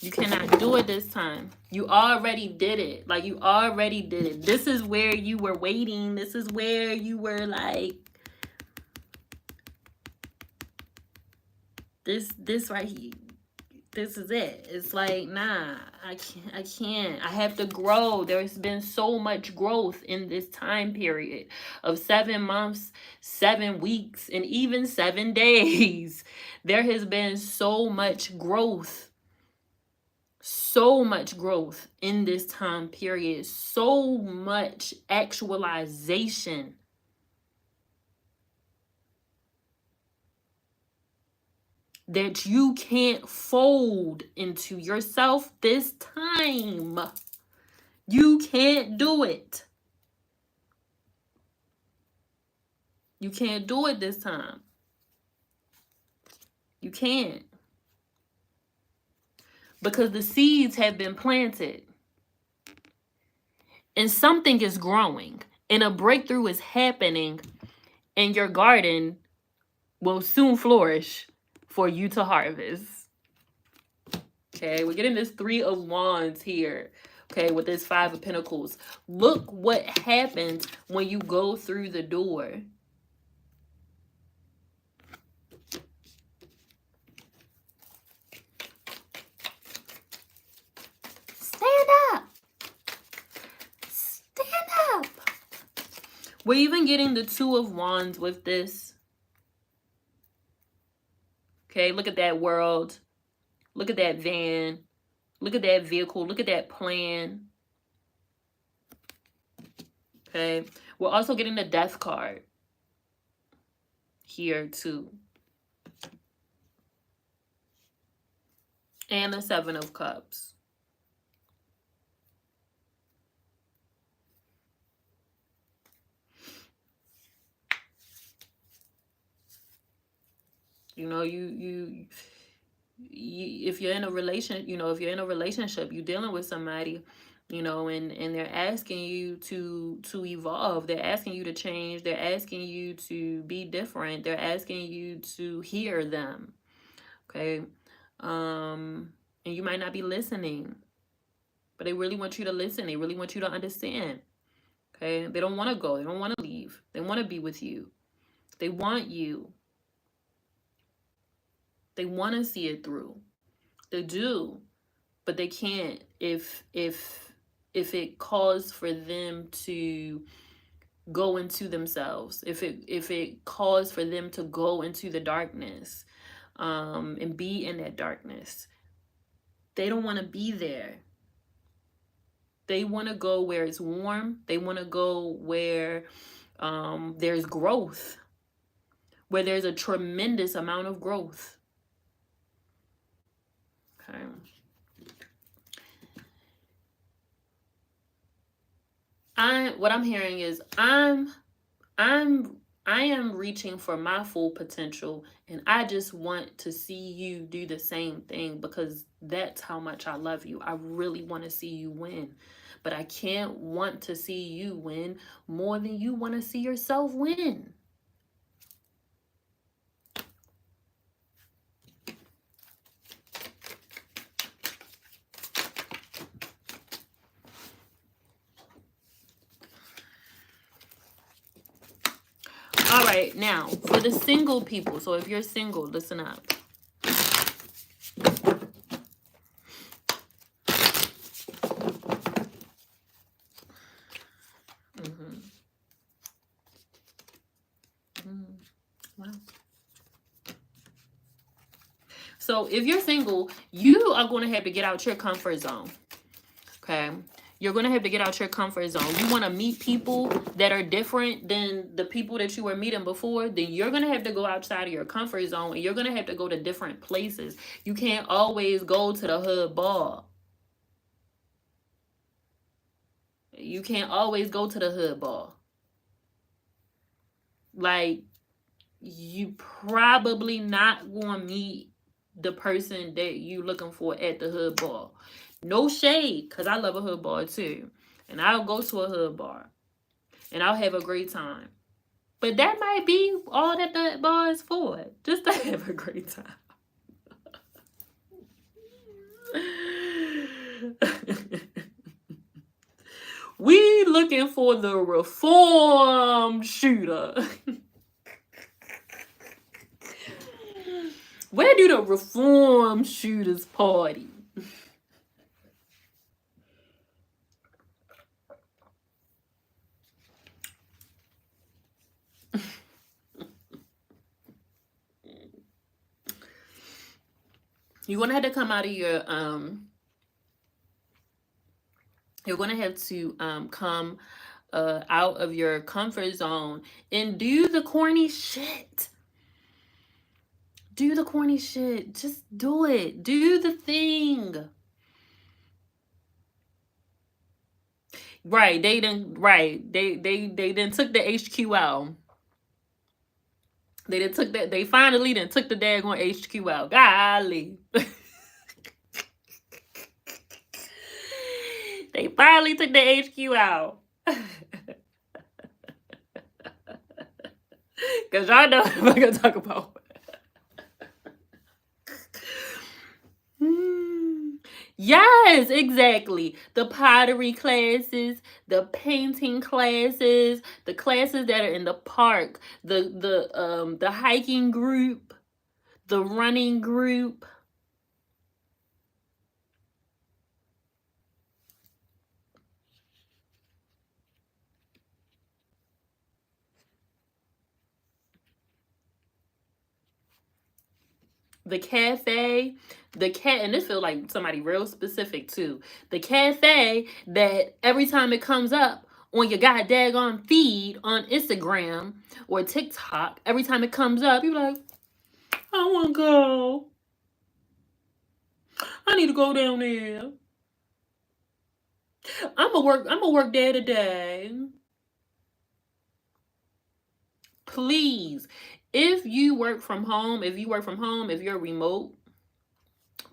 You cannot do it this time. You already did it. Like, you already did it. This is where you were waiting. This is where you were like, this right here. This is it. It's like, nah, I can't. I have to grow. There's been so much growth in this time period of 7 months, 7 weeks, and even 7 days. There has been so much growth. So much growth in this time period. So much actualization. That you can't fold into yourself this time. You can't do it. You can't do it this time. You can't. Because the seeds have been planted. And something is growing. And a breakthrough is happening. And your garden will soon flourish for you to harvest. Okay, we're getting this 3 of Wands here. Okay, with this 5 of Pentacles. Look what happens when you go through the door. Stand up. Stand up. We're even getting the 2 of Wands with this. Okay, look at that world. Look at that van. Look at that vehicle. Look at that plan. Okay, we're also getting the Death card here too. And the 7 of Cups. You know, you if you're in a relationship, you're dealing with somebody, and they're asking you to evolve. They're asking you to change. They're asking you to be different. They're asking you to hear them. Okay. And you might not be listening, but they really want you to listen. They really want you to understand. Okay. They don't want to go. They don't want to leave. They want to be with you. They want you. They want to see it through. They do, but they can't if it calls for them to go into themselves. If it calls for them to go into the darkness, and be in that darkness. They don't want to be there. They want to go where it's warm. They want to go where there's growth, where there's a tremendous amount of growth. Okay. what I'm hearing is I'm I am reaching for my full potential, and I just want to see you do the same thing because that's how much I love you. I really want to see you win. But I can't want to see you win more than you want to see yourself win. All right, now for the single people. So if you're single, listen up. Wow. So if you're single, you are going to have to get out your comfort zone. Okay. You're going to have to get out your comfort zone. You want to meet people that are different than the people that you were meeting before, then you're going to have to go outside of your comfort zone, and you're going to have to go to different places. You can't always go to the hood bar. You can't always go to the hood bar. Like, you probably not going to meet the person that you looking for at the hood bar. No shade, because I love a hood bar too. And I'll go to a hood bar. And I'll have a great time. But that might be all that the bar is for. Just to have a great time. We looking for the reform shooter. Where do the reform shooters party? You're gonna have to come out of your you're gonna have to come out of your comfort zone and do the corny shit. Do the corny shit. Just do it. Do the thing. Right. They didn't took the HQ out. They didn't took that. They finally done took the daggone HQ out. Golly. They finally took the HQ out. Cause y'all know what I'm gonna talk about. Yes, exactly. The pottery classes, the painting classes, the classes that are in the park, the hiking group, the running group. The cafe, and this feels like somebody real specific too. The cafe that every time it comes up on your goddamn feed on Instagram or TikTok, every time it comes up, you're like, I want to go. I need to go down there. I'm gonna work there today. Please, if you work from home, if you're remote,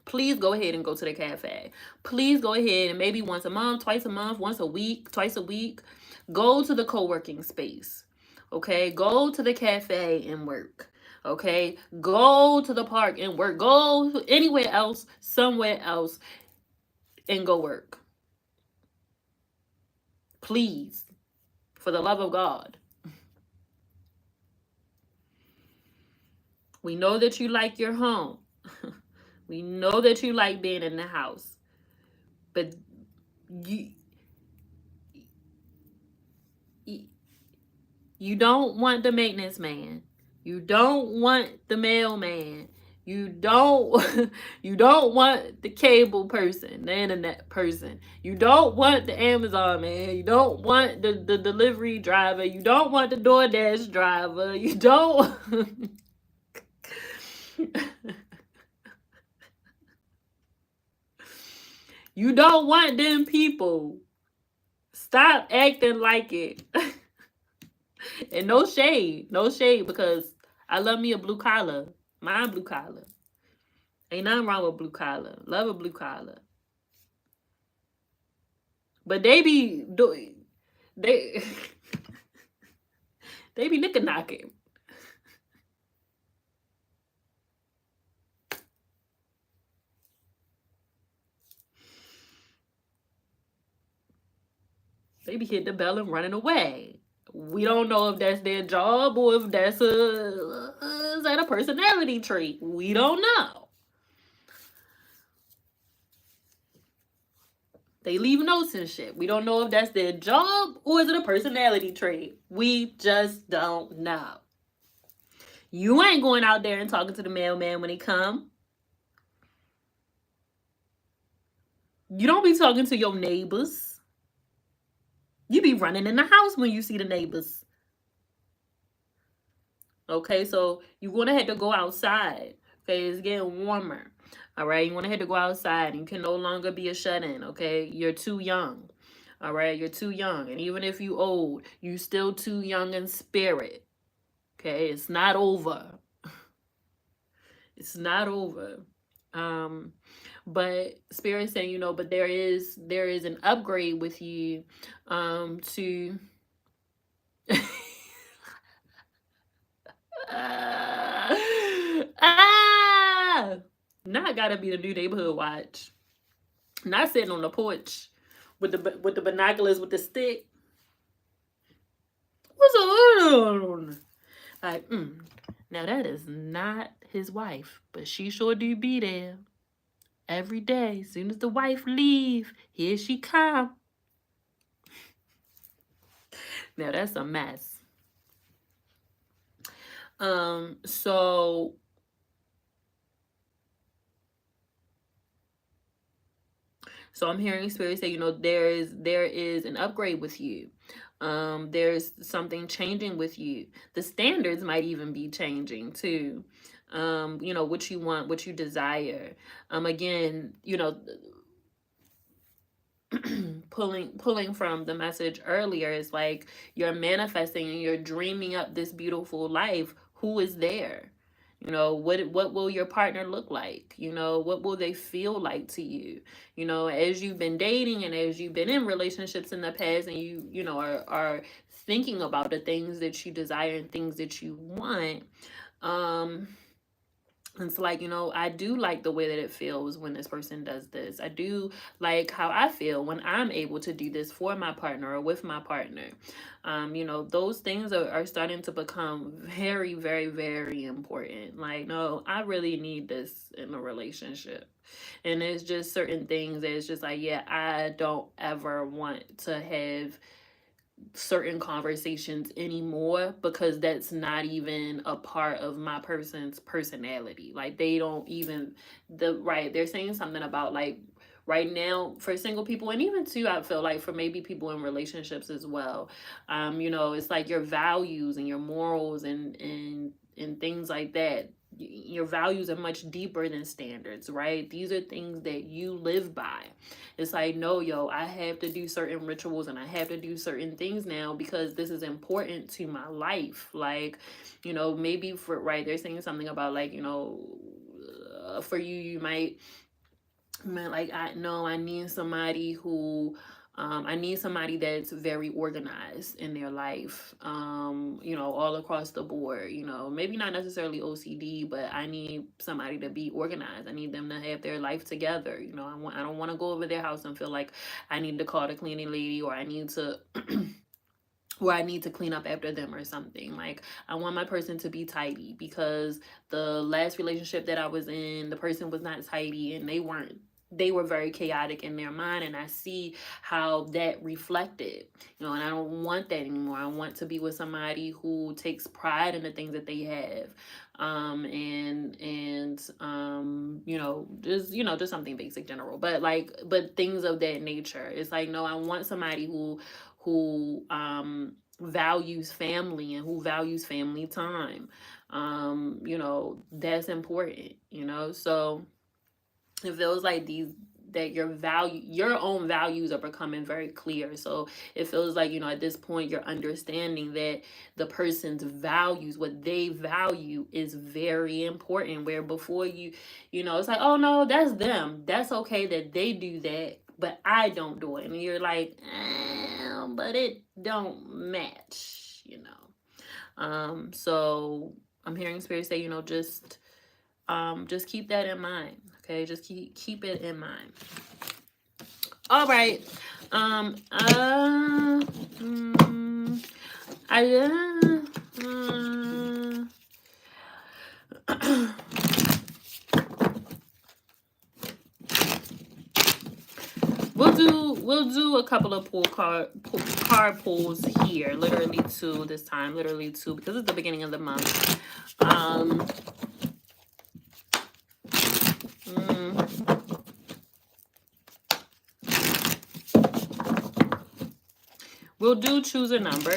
please go ahead and go to the cafe. Please go ahead and maybe once a month, twice a month, once a week, twice a week, go to the co-working space. Okay, go to the cafe and work. Okay, go to the park and work. Go anywhere else, somewhere else, and go work. Please, for the love of God. We know that you like your home. We know that you like being in the house. But you don't want the maintenance man. You don't want the mailman. You don't you don't want the cable person, the internet person. You don't want the Amazon man. You don't want the delivery driver. You don't want the DoorDash driver. You don't you don't want them people. Stop acting like it. And no shade, because I love me a blue collar. Mine blue collar. Ain't nothing wrong with blue collar. Love a blue collar. But they be doing they they be knicker knocking. They be hitting the bell and running away. We don't know if that's their job or if that's is that a personality trait. We don't know. They leave notes and shit. We don't know if that's their job or is it a personality trait. We just don't know. You ain't going out there and talking to the mailman when he come. You don't be talking to your neighbors. You be running in the house when you see the neighbors. Okay, so you're gonna have to go outside. Okay, it's getting warmer. All right, you wanna have to go outside. You can no longer be a shut-in. Okay, you're too young. All right, you're too young, and even if you old, you still too young in spirit. Okay, it's not over. It's not over. But spirit saying, but there is an upgrade with you to ah, not gotta be the new neighborhood watch. Not sitting on the porch with the binoculars with the stick. What's on? Like, now that is not his wife, but she sure do be there every day. As soon as the wife leave, here she come. Now that's a mess. So I'm hearing spirit say, there is an upgrade with you. There's something changing with you. The standards might even be changing too. What you want, what you desire. Again, pulling from the message earlier, is like you're manifesting and you're dreaming up this beautiful life. Who is there? What will your partner look like? What will they feel like to you? As you've been dating and as you've been in relationships in the past, and are thinking about the things that you desire and things that you want. It's like, I do like the way that it feels when this person does this. I do like how I feel when I'm able to do this for my partner or with my partner. Those things are starting to become very, very, very important. Like, no, I really need this in a relationship. And it's just certain things that it's just like, yeah, I don't ever want to have certain conversations anymore, because that's not even a part of my person's personality. Like, they don't even they're saying something about, like, right now for single people, and even too, I feel like for maybe people in relationships as well. It's like your values and your morals and things like that. Your values are much deeper than standards, right? These are things that you live by. It's like, no, yo, I have to do certain rituals and I have to do certain things now because this is important to my life. Like, maybe they're saying something about, like, for you, you might like, I need somebody who I need somebody that's very organized in their life, all across the board. Maybe not necessarily OCD, but I need somebody to be organized. I need them to have their life together. I don't want to go over their house and feel like I need to call the cleaning lady, or I need to or I need to clean up after them or something. Like, I want my person to be tidy, because the last relationship that I was in, the person was not tidy and they were very chaotic in their mind, and I see how that reflected, and I don't want that anymore. I want to be with somebody who takes pride in the things that they have, just something basic, general, but things of that nature. It's like, no, I want somebody who values family and who values family time. That's important. So it feels like that your own values are becoming very clear. So it feels like, at this point you're understanding that the person's values, what they value, is very important. Where before it's like, oh no, that's them. That's okay that they do that, but I don't do it. And you're like, but it don't match, So I'm hearing Spirit say, just keep that in mind. Okay, just keep it in mind. All right. We'll do a couple of card pulls here. Literally 2 this time. Literally 2 because it's the beginning of the month. We'll do choose a number.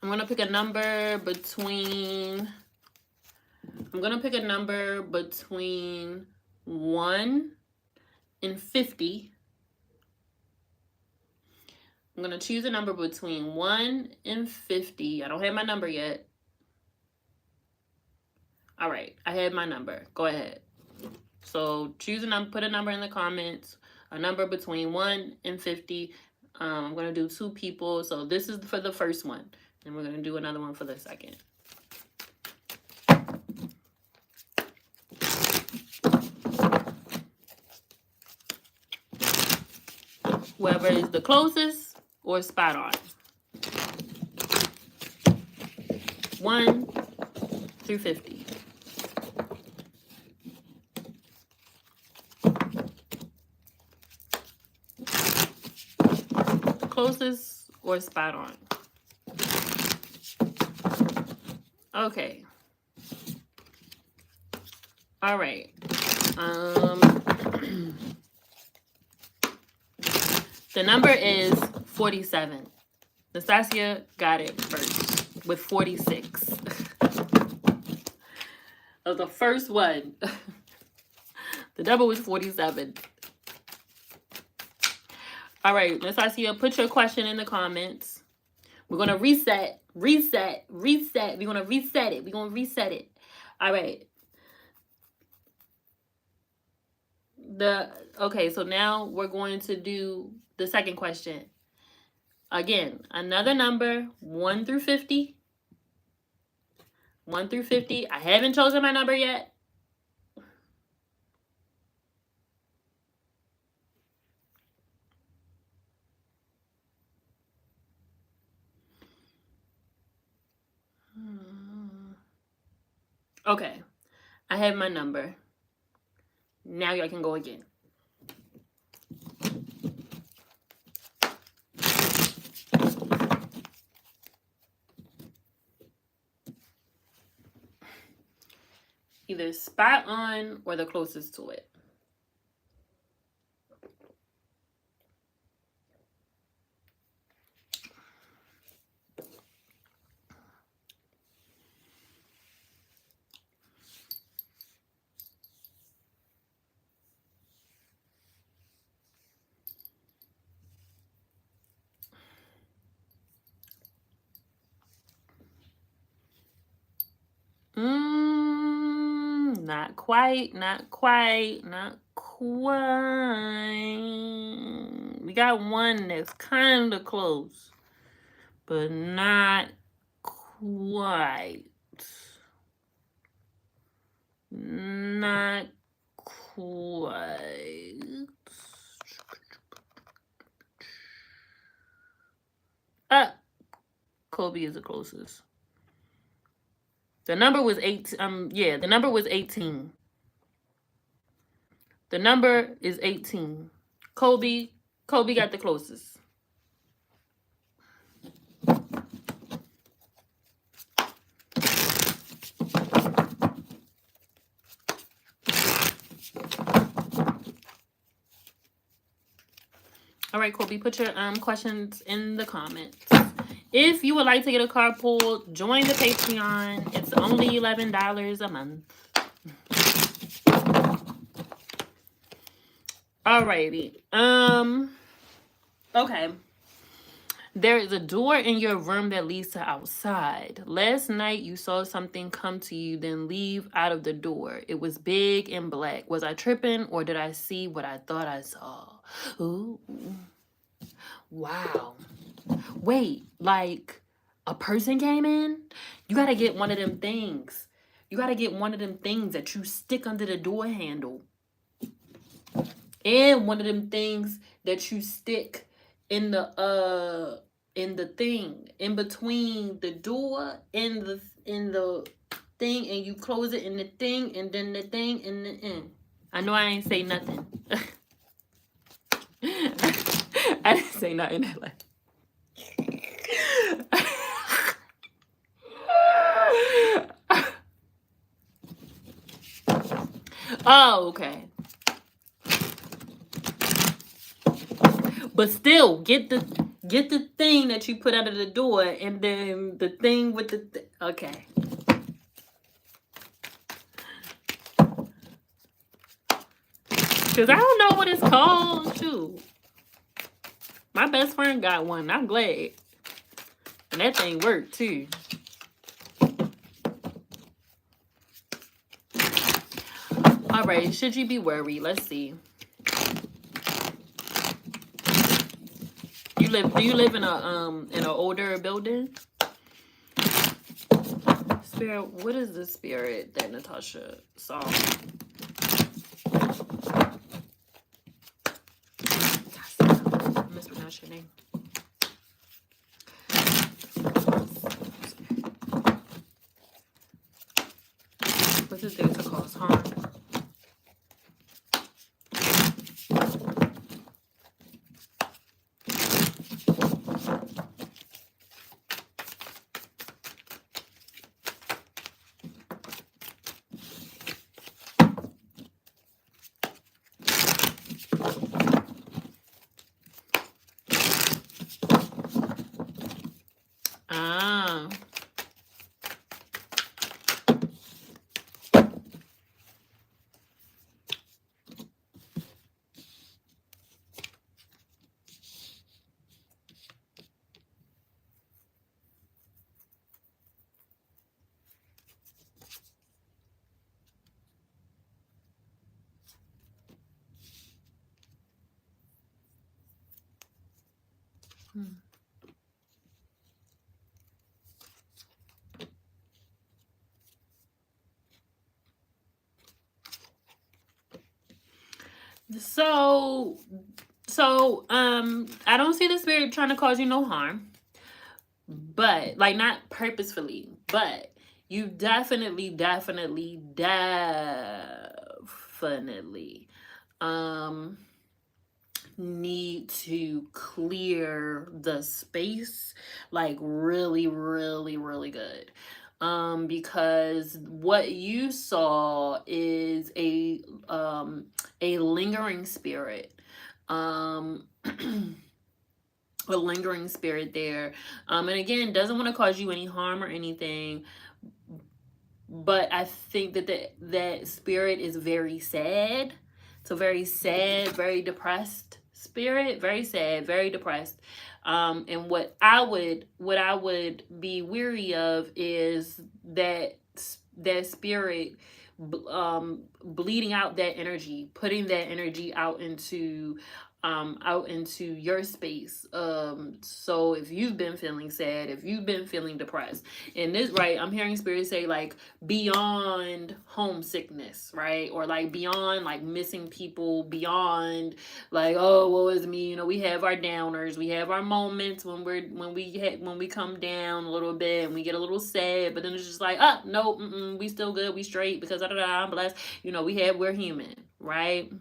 I'm going to pick a number between 1 and 50. I'm going to choose a number between 1 and 50. I don't have my number yet. All right, I have my number. Go ahead. So choose a number, put a number in the comments, a number between 1 and 50. I'm going to do 2 people. So this is for the first one. And we're going to do another one for the second. Whoever is the closest or spot on. 1 through 50. Closest or spot on. Okay. All right. The number is 47. Nastasia got it first with 46. That was the first one. The number was 47. All right, Nastasia, put your question in the comments. We're going to reset. We're going to reset it. All right. Okay, so now we're going to do the second question. Again, another number, 1 through 50. 1 through 50. I haven't chosen my number yet. Okay, I have my number. Now y'all can go again. Either spot on or the closest to it. Not quite. We got one that's kind of close, but not quite. Not quite. Kobe is the closest. The number was 8. The number was 18. The number is 18. Kobe got the closest. All right, Kobe, put your questions in the comments. If you would like to get a card pulled, join the Patreon. It's only $11 a month. Alrighty. Okay. There is a door in your room that leads to outside. Last night you saw something come to you, then leave out of the door. It was big and black. Was I tripping, or did I see what I thought I saw? Ooh. Wow. Wait, like a person came in? You gotta get one of them things. You gotta get one of them things that you stick under the door handle. And one of them things that you stick in the thing in between the door and the thing, and you close it in the thing, and then the thing in the end. I know I ain't say nothing. I didn't say nothing that like. Oh, okay. But still, get the thing that you put under the door, and then the thing with the okay. Cause I don't know what it's called. Shoot, my best friend got one. I'm glad, and that thing worked too. All right, should you be worried? Let's see. Do you live in an older building? Spirit, what is the spirit that Natasha saw? I mispronounced your name. What's it there to cause harm? Ah. I don't see the spirit trying to cause you no harm, but like not purposefully, but you definitely need to clear the space like really good, because what you saw is a lingering spirit, um a lingering spirit there, and again, doesn't want to cause you any harm or anything, but I think that that spirit is very sad. It's a very sad, very depressed spirit. Very sad, very depressed. And what I would be weary of is that spirit, bleeding out that energy, putting that energy out into your space. So if you've been feeling sad, if you've been feeling depressed, and this, right, I'm hearing spirit say like beyond homesickness, right? Or like beyond like missing people, beyond like, oh, woe is me. You know, we have our downers, we have our moments when we come down a little bit and we get a little sad, but then it's just like, oh no, we still good, we straight because I'm blessed. You know, we're human, right?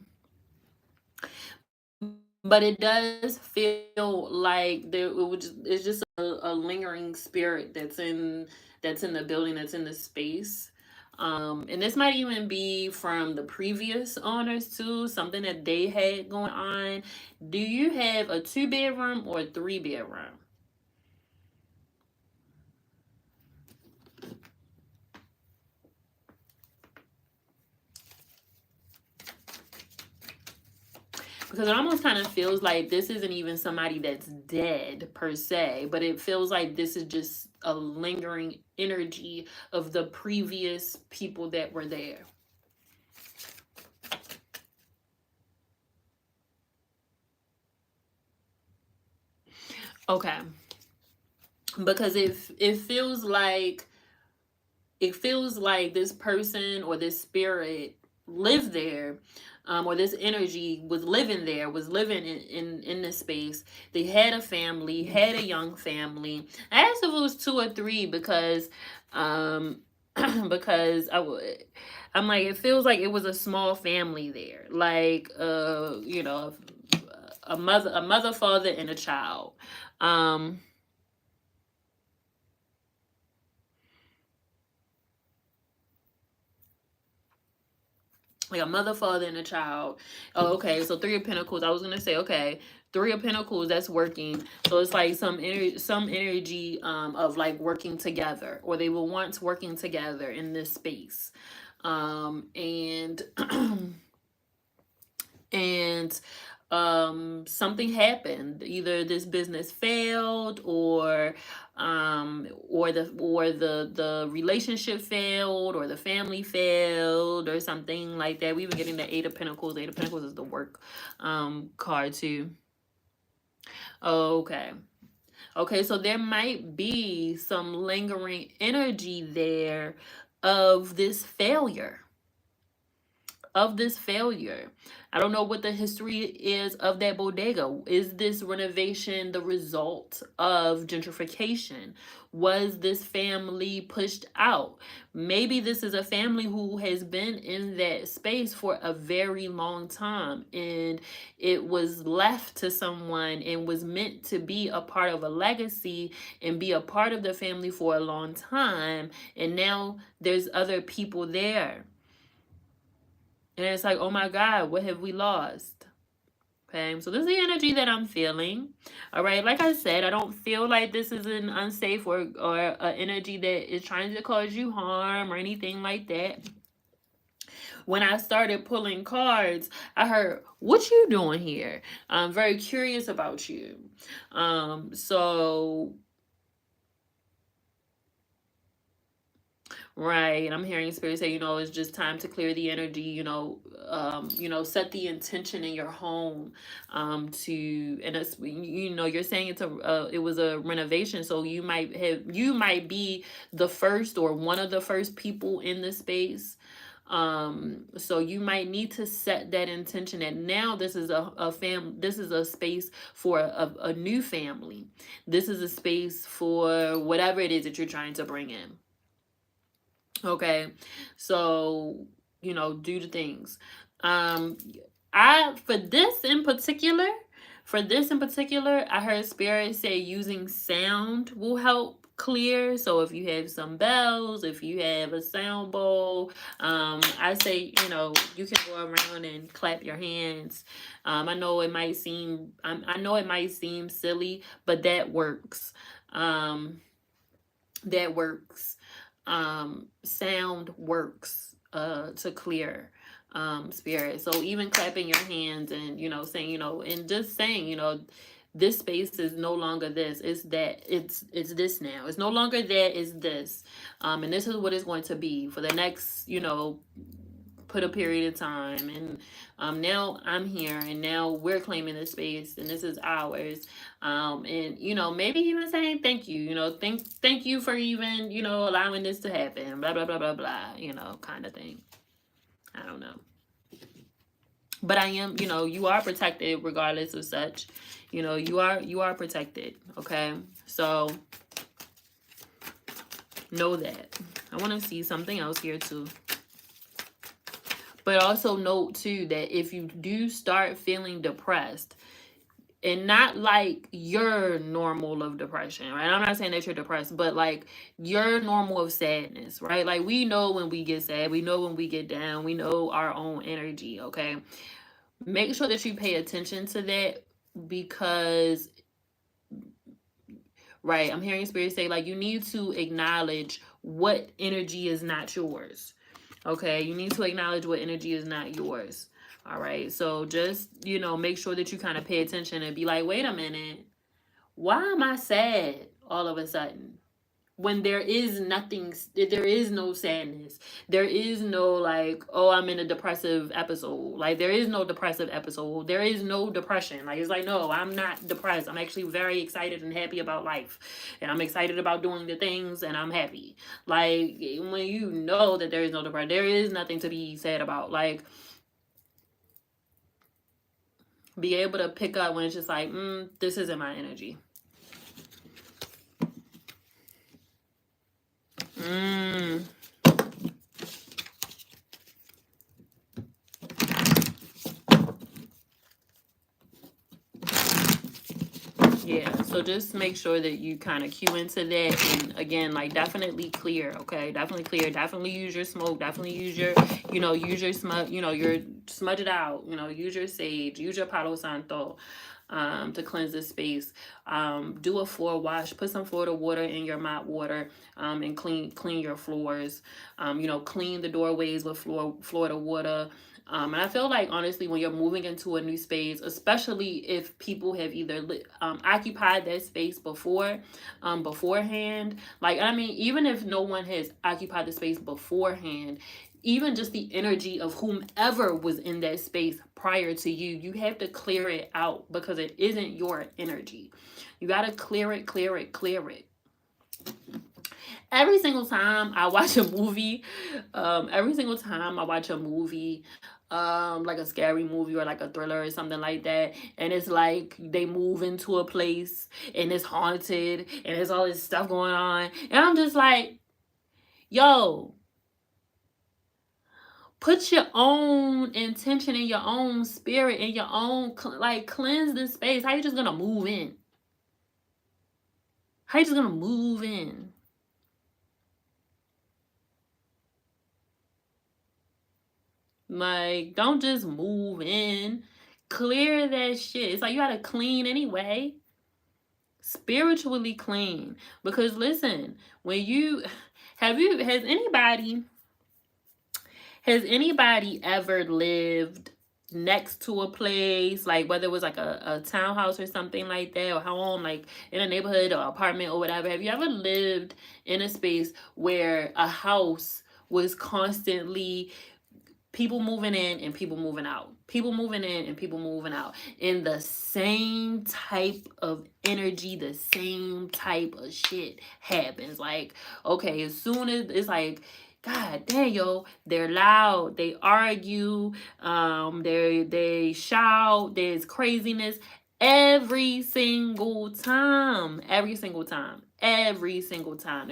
But it does feel like it's just a lingering spirit that's in the building, that's in the space. And this might even be from the previous owners too, something that they had going on. Do you have a 2-bedroom or a 3-bedroom? because it almost kind of feels like this isn't even somebody that's dead per se, but it feels like this is just a lingering energy of the previous people that were there. Okay. Because it feels like this person or this spirit lived there, or this energy was living there, was living in this space. They had a family, had a young family. I asked if it was 2 or 3 because because I'm like, it feels like it was a small family there, like you know, a mother, father, and a child. Like a mother, father, and a child. Oh, okay. So 3 of Pentacles. I was gonna say, okay, 3 of Pentacles. That's working. So it's like some energy of like working together, or they were once working together in this space, and and something happened. Either this business failed, or the relationship failed, or the family failed, or something like that. We were getting the 8 of Pentacles. 8 of Pentacles is the work card too. Okay. Okay, so there might be some lingering energy there of this failure. I don't know what the history is of that bodega. Is this renovation the result of gentrification? Was this family pushed out? Maybe this is a family who has been in that space for a very long time, and it was left to someone and was meant to be a part of a legacy and be a part of the family for a long time, and now there's other people there. And it's like, oh my God, what have we lost? Okay, so this is the energy that I'm feeling. All right, like I said, I don't feel like this is an unsafe or an energy that is trying to cause you harm or anything like that. When I started pulling cards, I heard, what you doing here? I'm very curious about you. So right. I'm hearing spirit say, it's just time to clear the energy, set the intention in your home, and it's, you're saying it was a renovation. So you might be the first or one of the first people in the space. So you might need to set that intention that now this is this is a space for a new family. This is a space for whatever it is that you're trying to bring in. Okay, so do the things. I for this in particular, I heard spirit say using sound will help clear. So if you have some bells, if you have a sound bowl, I say you can go around and clap your hands. I know it might seem silly, but that works. That works. Sound works to clear spirit. So even clapping your hands and saying and just saying this space is no longer this, it's that, it's this now, it's no longer that, it's this, and this is what it's going to be for the next put a period of time. And now I'm here, and now we're claiming this space, and this is ours. And maybe even saying thank you, thank you for even allowing this to happen, blah blah blah blah blah, kind of thing. I don't know, but I am, you are protected regardless of such. You are protected. Okay, so know that. I want to see something else here too. But also note too that if you do start feeling depressed, and not like your normal of depression, right? I'm not saying that you're depressed, but like your normal of sadness, right? Like we know when we get sad, we know when we get down, we know our own energy, okay? Make sure that you pay attention to that, because right, I'm hearing spirit say like you need to acknowledge what energy is not yours. Okay, you need to acknowledge what energy is not yours. All right. So just, make sure that you kind of pay attention and be like, wait a minute. Why am I sad all of a sudden? When there is nothing, there is no sadness. There is no like, oh, I'm in a depressive episode. Like, there is no depressive episode. There is no depression. Like, it's like, no, I'm not depressed. I'm actually very excited and happy about life. And I'm excited about doing the things, and I'm happy. Like, when you know that there is no depression, there is nothing to be sad about. Like, be able to pick up when it's just like, this isn't my energy. Yeah, so just make sure that you kind of cue into that. And again, like, definitely clear, okay? Definitely clear. Definitely use your smoke. Definitely use your, use your smudge, your smudge it out. Use your sage. Use your Palo Santo to cleanse the space. Do a floor wash. Put some Florida water in your mop water and clean your floors. Clean the doorways with Florida water. And I feel like, honestly, when you're moving into a new space, especially if people have either occupied that space beforehand, like, I mean, even if no one has occupied the space beforehand, even just the energy of whomever was in that space prior to you, you have to clear it out because it isn't your energy. You got to clear it. Every single time I watch a movie, like a scary movie or like a thriller or something like that, and it's like they move into a place and it's haunted and there's all this stuff going on, and I'm just like, yo, put your own intention in your own spirit, in your own, like, cleanse this space. How you just gonna move in? Like, don't just move in. Clear that shit. It's like you gotta clean anyway. Spiritually clean. Because listen, when you has anybody ever lived next to a place, like whether it was like a townhouse or something like that, or home, like in a neighborhood or apartment or whatever? Have you ever lived in a space where a house was constantly people moving in and people moving out, in the same type of energy, the same type of shit happens? Like, okay, as soon as it's like, God damn, yo, they're loud, they argue, they shout, there's craziness every single time. They're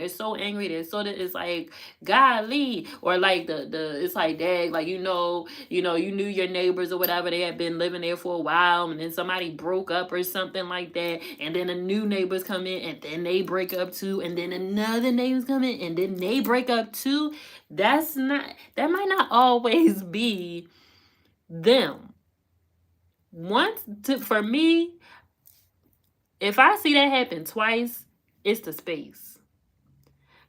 so angry. It's like, golly. Or like the it's like, dang, like, you knew your neighbors or whatever, they had been living there for a while, and then somebody broke up or something like that, and then the new neighbors come in and then they break up too, and then another neighbors come in and then they break up too. That might not always be them. For me, if I see that happen twice, it's the space.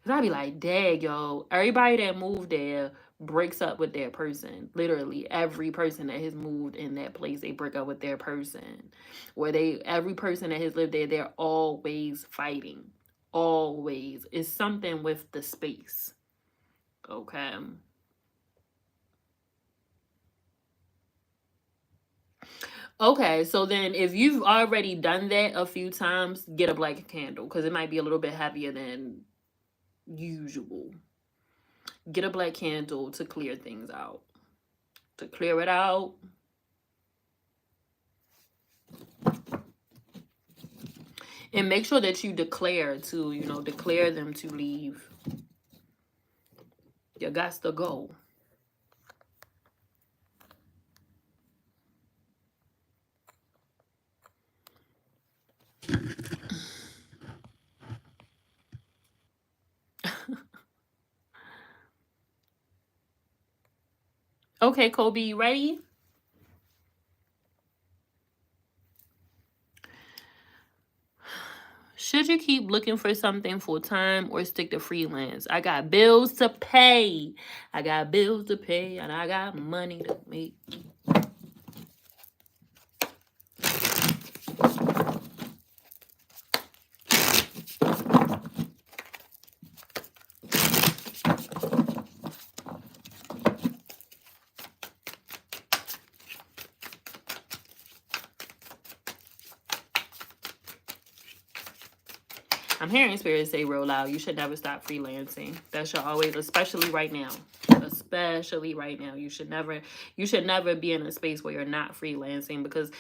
Cause I be like, dang, yo, everybody that moved there breaks up with their person. Literally, every person that has moved in that place, they break up with their person. Every person that has lived there, they're always fighting. Always. It's something with the space. Okay. Okay, so then if you've already done that a few times, get a black candle because it might be a little bit heavier than usual. Get a black candle to clear things out. To clear it out. And make sure that you declare them to leave. You got to go. Okay, Kobe, you ready? Should you keep looking for something full time or stick to freelance? I got bills to pay. And I got money to make. hearing spirits say real loud, you should never stop freelancing. That should always, especially right now. Especially right now. You should never be in a space where you're not freelancing because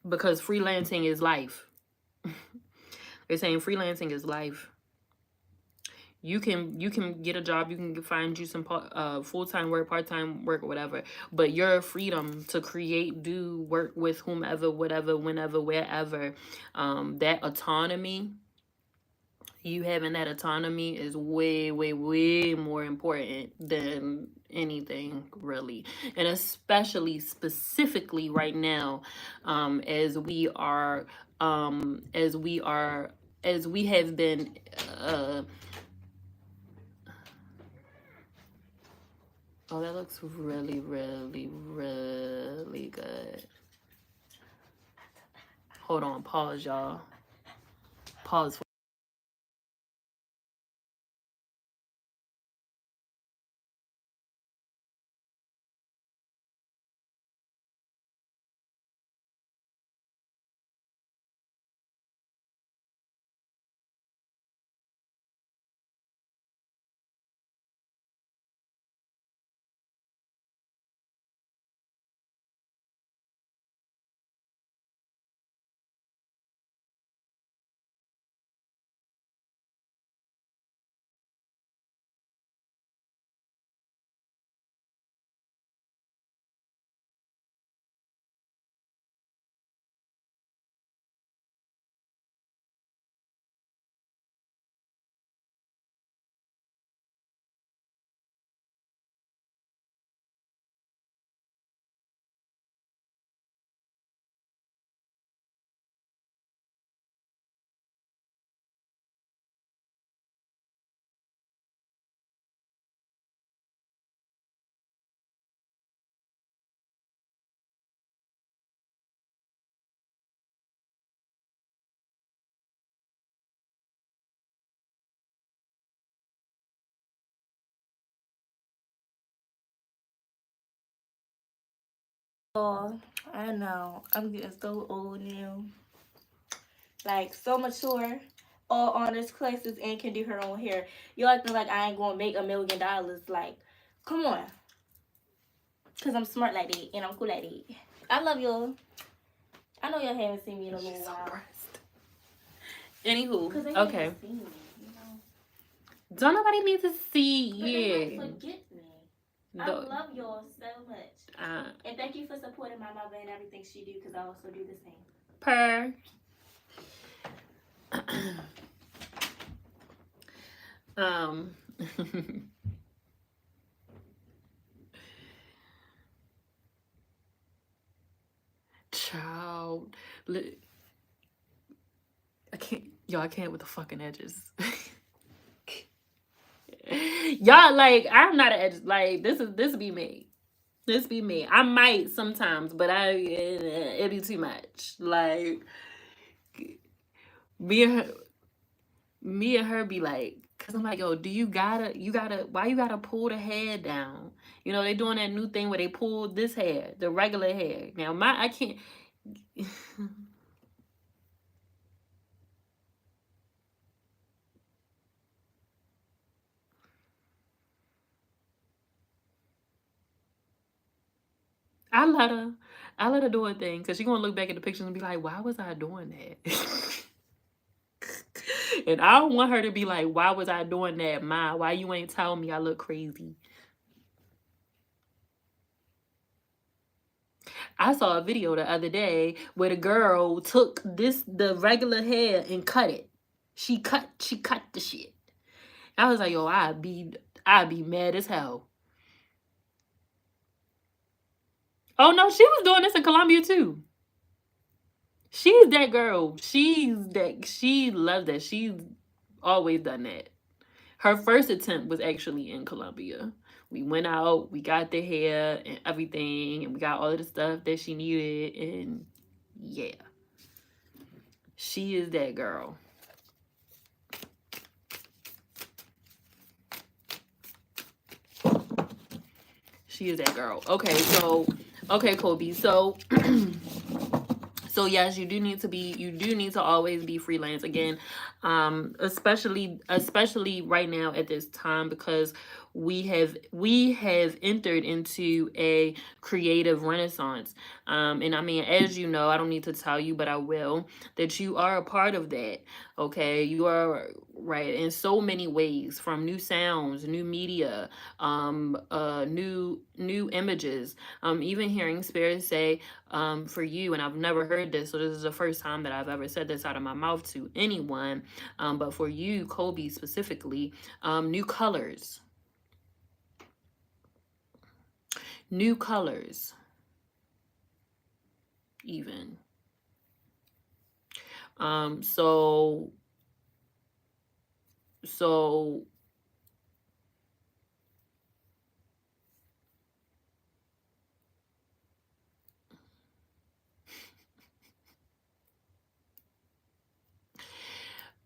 freelancing is life. They're saying freelancing is life. You can get a job, you can find you some full-time work, part-time work, or whatever, but your freedom to create, do, work with whomever, whatever, whenever, wherever, that autonomy, you having that autonomy is way, way, way more important than anything, really. And especially, specifically right now, as we have been oh, that looks really, really, really good. Hold on, pause, y'all. Pause. Oh, I know. I'm getting so old now. Like, so mature. All honest classes and can do her own hair. You acting like I ain't gonna make $1 million. Like, come on. Because I'm smart like that and I'm cool like that. I love y'all. I know y'all haven't seen me in a little while. Anywho, okay. Don't nobody need to see you. Forget me. I love y'all so much. And thank you for supporting my mother and everything she do, because I also do the same. Per. Child. I can't with the fucking edges. Y'all, like, I'm not an edge. Like, this be me. This be me. I might sometimes, but it be too much. Like, me and her be like, cause I'm like, yo, why you gotta pull the hair down? You know, they doing that new thing where they pull this hair, the regular hair. Now I can't. I let her do a thing, cause she gonna look back at the pictures and be like, why was I doing that? And I don't want her to be like, why was I doing that, Ma? Why you ain't tell me I look crazy? I saw a video the other day where the girl took the regular hair and cut it. She cut the shit. I was like, yo, I'd be mad as hell. Oh no, she was doing this in Colombia too. She's that girl. She loves that. She's always done that. Her first attempt was actually in Colombia. We went out, we got the hair and everything, and we got all of the stuff that she needed, and yeah. She is that girl. She is that girl. Okay, Kobe. So So yes, you do need to always be freelance again, especially right now at this time, because we have entered into a creative renaissance. And I mean, as you know, I don't need to tell you, but I will, that you are a part of that. Okay, you are right in so many ways, from new sounds, new media, new images. Even hearing spirits say, for you, and I've never heard this, so this is the first time that I've ever said this out of my mouth to anyone, but for you, Kobe, specifically, new colors, new colors, even. So so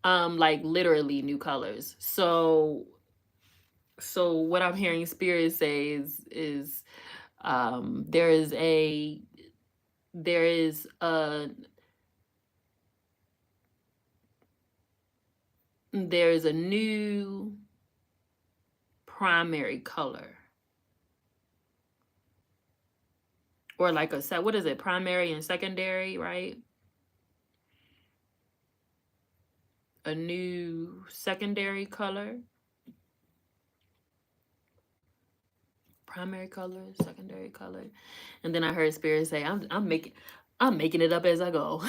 like literally new colors. So what I'm hearing spirit say is there is a there is a there is a new primary color, or like a set, what is it, primary and secondary, right? A new secondary color, primary color, secondary color. And then I heard spirit say, I'm making it up as I go.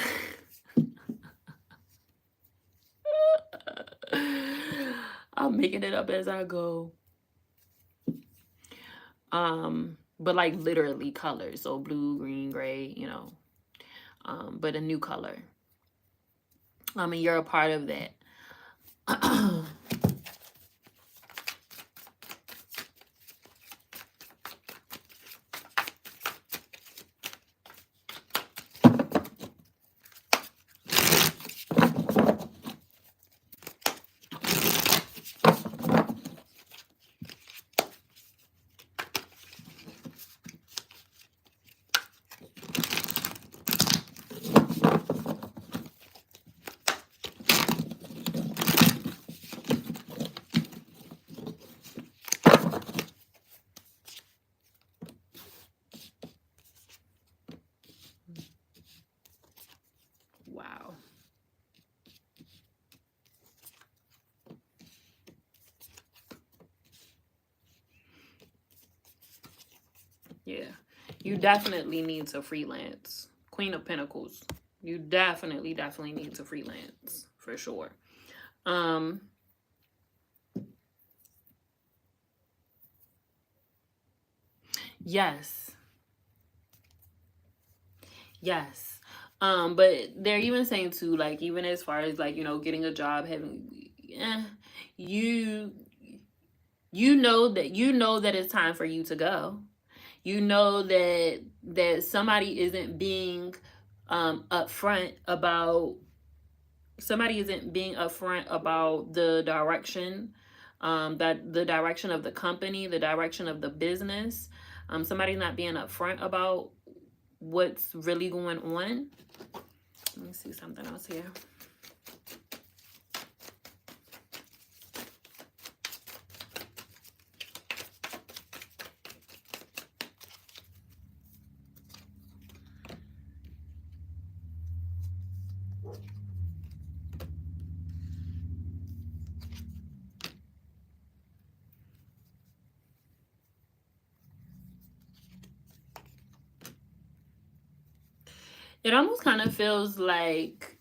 I'm making it up as I go. But like literally colors, so blue, green, gray, but a new color. And you're a part of that. Wow. Yeah. You definitely need to freelance. Queen of Pentacles. You definitely need to freelance for sure. Yes. Yes. But they're even saying too, like, even as far as like, getting a job, having you you know that it's time for you to go. You know that somebody isn't being upfront about the direction, that the direction of the company, the direction of the business. Somebody's not being upfront about what's really going on. Let me see something else here. It almost kind of feels like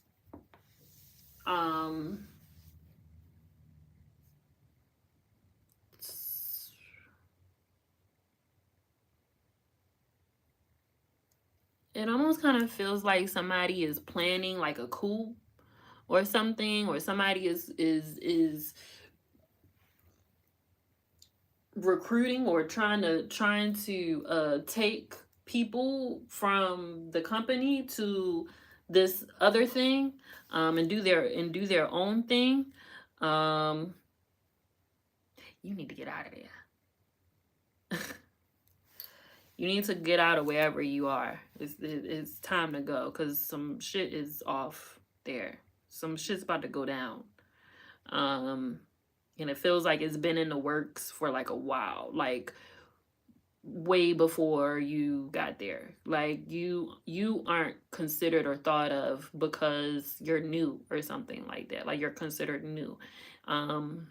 it almost kind of feels like somebody is planning like a coup or something, or somebody is recruiting or trying to take people from the company to this other thing, and do their own thing. You need to get out of there. You need to get out of wherever you are. It's time to go because some shit is off there. Some shit's about to go down. Um, and it feels like it's been in the works for like a while, like way before you got there. Like you aren't considered or thought of because you're new or something like that. Like you're considered new. Um,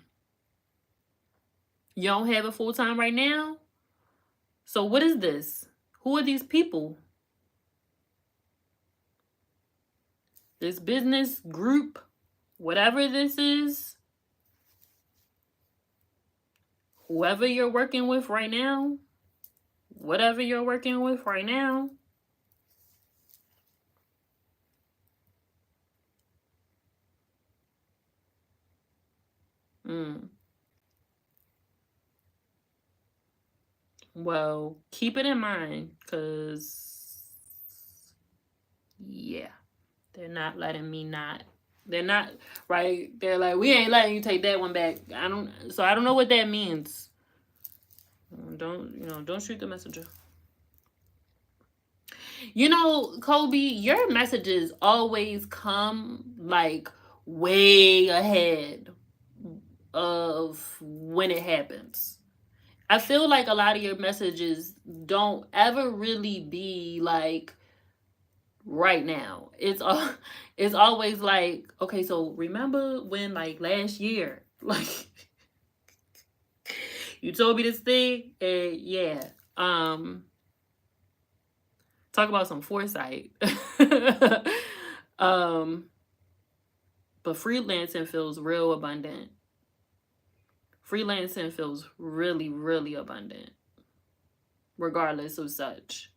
you don't have a full time right now. So what is this? Who are these people? This business group, whatever this is, whoever you're working with right now, whatever you're working with right now, well, keep it in mind because, yeah, they're not letting me not. They're not, right? They're like, we ain't letting you take that one back. I don't know what that means. Don't shoot the messenger. Kobe, your messages always come like way ahead of when it happens. I feel like a lot of your messages don't ever really be like right now. It's always like, okay, so remember when like last year, like you told me this thing, and yeah. Talk about some foresight. um but freelancing feels real abundant. Freelancing feels really, really abundant, regardless of such.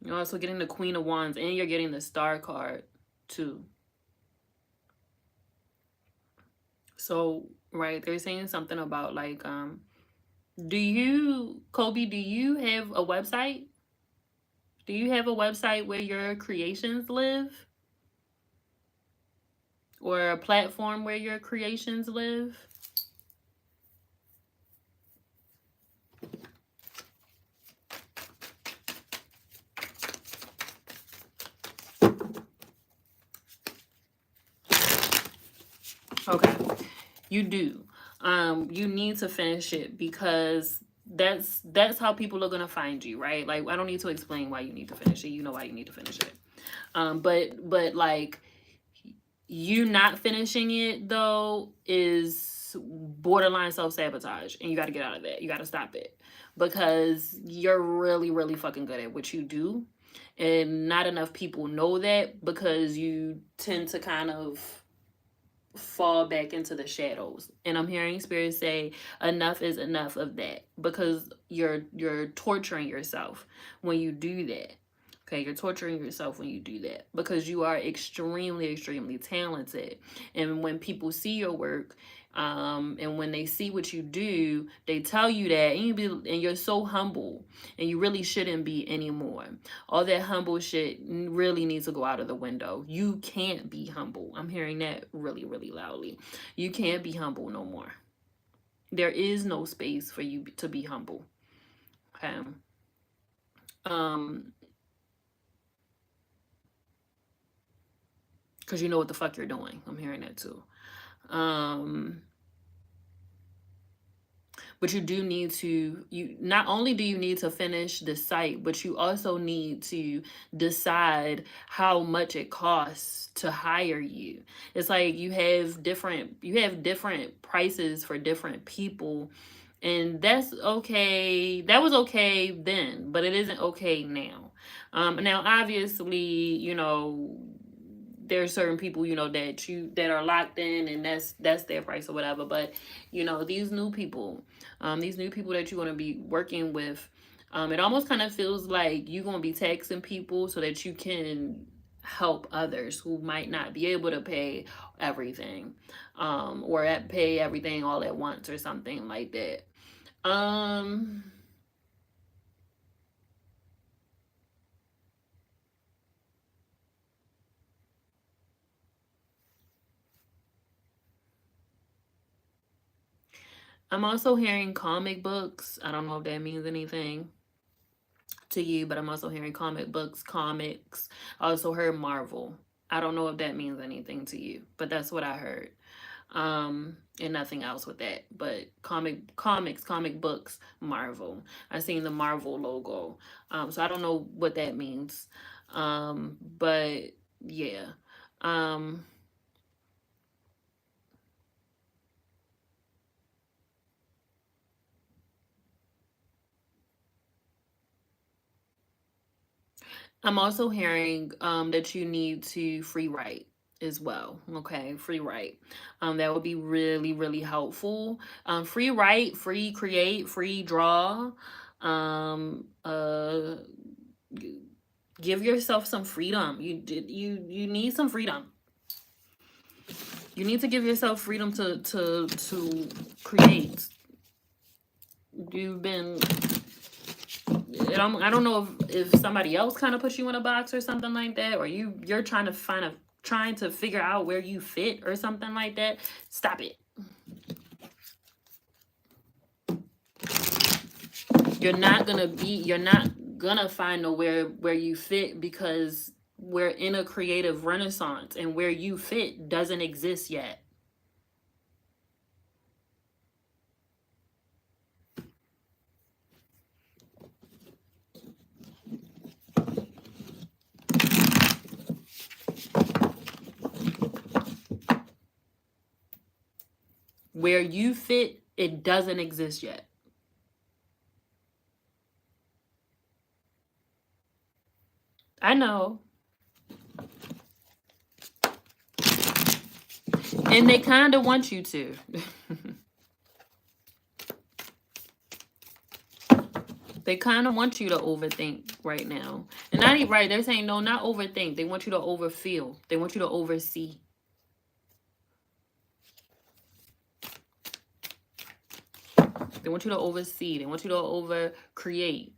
You're also getting the Queen of Wands and you're getting the Star card too. So, right, they're saying something about like, Kobe, do you have a website? Do you have a website where your creations live? Or a platform where your creations live? Okay, you do. You need to finish it because that's how people are gonna find you, right? Like I don't need to explain why you need to finish it. You know why you need to finish it. But like you not finishing it though is borderline self-sabotage, and you got to get out of that. You got to stop it because you're really, really fucking good at what you do, and not enough people know that because you tend to kind of fall back into the shadows. And I'm hearing spirit say enough is enough of that because you're torturing yourself when you do that. Okay, you're torturing yourself when you do that because you are extremely, extremely talented. And when people see your work, and when they see what you do, they tell you that, and you're so humble, and you really shouldn't be anymore. All that humble shit really needs to go out of the window. You can't be humble. I'm hearing that really, really loudly. You can't be humble no more. There is no space for you to be humble. Okay. Because you know what the fuck you're doing. I'm hearing that too. But you do need to, you not only do you need to finish the site, but you also need to decide how much it costs to hire you. It's like you have different prices for different people, and that's okay. That was okay then, but it isn't okay now. Now obviously, there's certain people that are locked in, and that's their price or whatever. But these new people, that you're going to be working with, it almost kind of feels like you're going to be taxing people so that you can help others who might not be able to pay everything, or pay everything all at once or something like that. I'm also hearing comic books. I don't know if that means anything. to you, but I'm also hearing comic books, comics. I also heard Marvel. I don't know if that means anything to you, but that's what I heard. And nothing else with that. But comic books, Marvel. I seen the Marvel logo. So I don't know what that means. But yeah. Um I'm also hearing that you need to free write as well. Okay, free write. That would be really, really helpful. Free write, free create, free draw. Um, uh, give yourself some freedom. You need some freedom. You need to give yourself freedom to create. You've been I don't know if somebody else kind of puts you in a box or something like that, or you're trying to figure out where you fit or something like that. Stop it. You're not gonna find nowhere where you fit, because we're in a creative renaissance, and where you fit doesn't exist yet. Where you fit, it doesn't exist yet. I know. And they kind of want you to. They kind of want you to overthink right now. And not even right. They're saying, no, not overthink. They want you to overfeel. They want you to oversee. They want you to oversee. They want you to over create.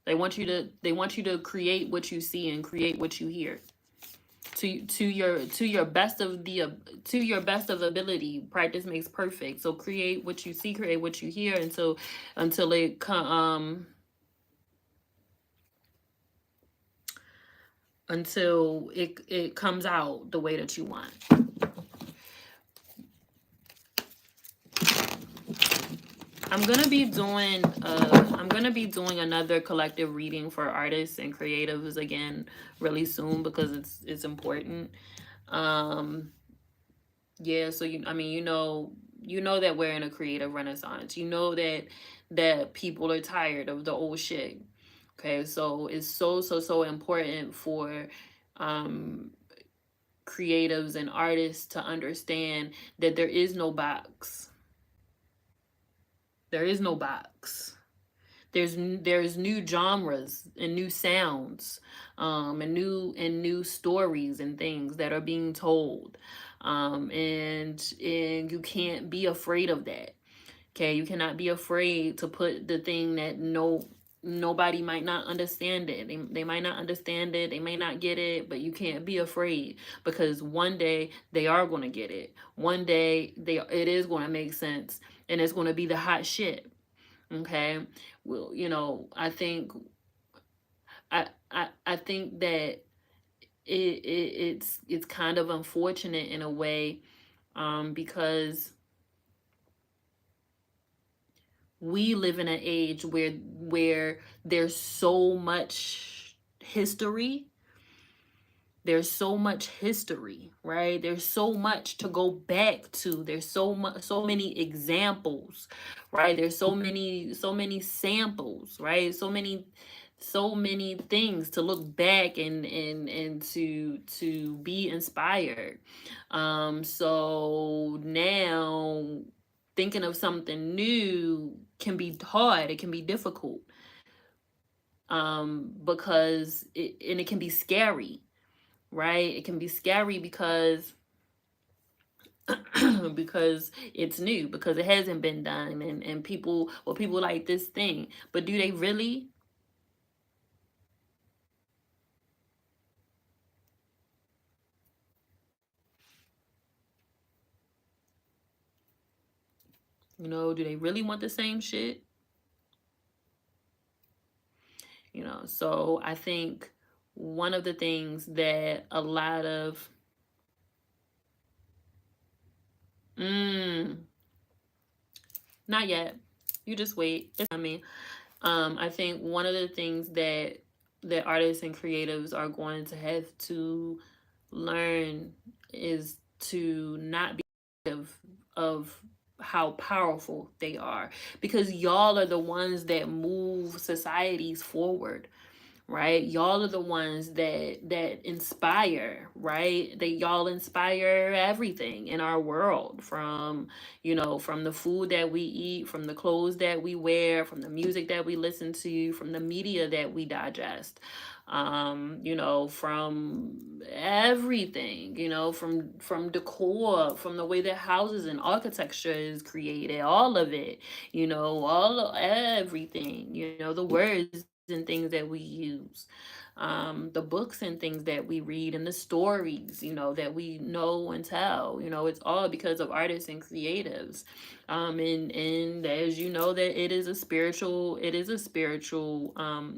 They want you to create what you see and create what you hear. To your best of the to your best of ability. Practice makes perfect. So create what you see, create what you hear, until it comes out the way that you want. I'm gonna be doing another collective reading for artists and creatives again really soon, because it's important. Um yeah, so you know that we're in a creative renaissance. You know that people are tired of the old shit. Okay, so it's so important for um creatives and artists to understand that there is no box. There is no box. There's new genres and new sounds, and new stories and things that are being told, and you can't be afraid of that. Okay, you cannot be afraid to put the thing that nobody might not understand it. They might not understand it, they may not get it, but you can't be afraid, because one day they are going to get it. One day it is going to make sense, and it's going to be the hot shit. Okay, well, I think that it's kind of unfortunate in a way, because we live in an age where there's so much history. There's so much history, right? There's so much to go back to. There's so many examples, right? There's so many samples, right? So many things to look back and to be inspired. So now thinking of something new can be hard. It can be difficult, because it can be scary, right? It can be scary because because it's new, because it hasn't been done, and people like this thing, but do they really? Do they really want the same shit? you know. So I think one of the things that a lot of mm, not yet. You just wait. It's coming. I think one of the things that artists and creatives are going to have to learn is to not be of how powerful they are, because y'all are the ones that move societies forward, right? Y'all are the ones that inspire, right? That y'all inspire everything in our world, from, you know, from the food that we eat, from the clothes that we wear, from the music that we listen to, from the media that we digest, you know, from everything, you know, from decor, from the way that houses and architecture is created, all of it, you know, all everything, you know, the words and things that we use, the books and things that we read, and the stories, you know, that we know and tell, you know, it's all because of artists and creatives. And as you know, that it is a spiritual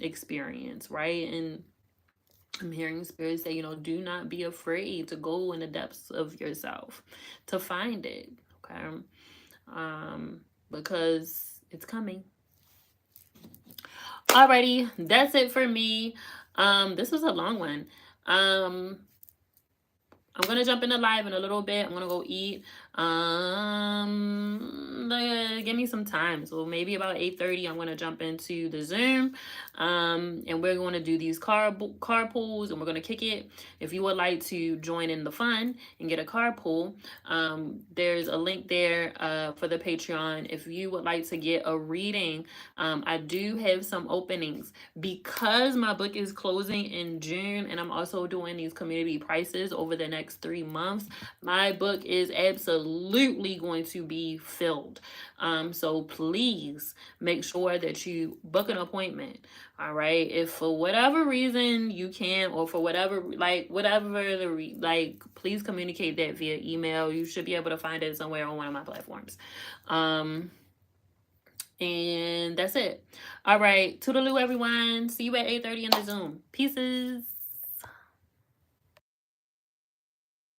experience, right? And I'm hearing spirits say, you know, do not be afraid to go in the depths of yourself to find it. Okay. Because it's coming. Alrighty, that's it for me. This was a long one. Um, I'm gonna jump into live in a little bit. I'm gonna go eat. Give me some time. So maybe about 8:30, I'm gonna jump into the Zoom. And we're gonna do these carpools, and we're gonna kick it. If you would like to join in the fun and get a carpool, there's a link there for the Patreon. If you would like to get a reading, I do have some openings because my book is closing in June, and I'm also doing these community prices over the next 3 months. My book is absolutely going to be filled. So please make sure that you book an appointment. All right. If for whatever reason you can't, or for whatever please communicate that via email. You should be able to find it somewhere on one of my platforms. And that's it. All right. Toodaloo, everyone. See you at 8:30 in the Zoom. Pieces.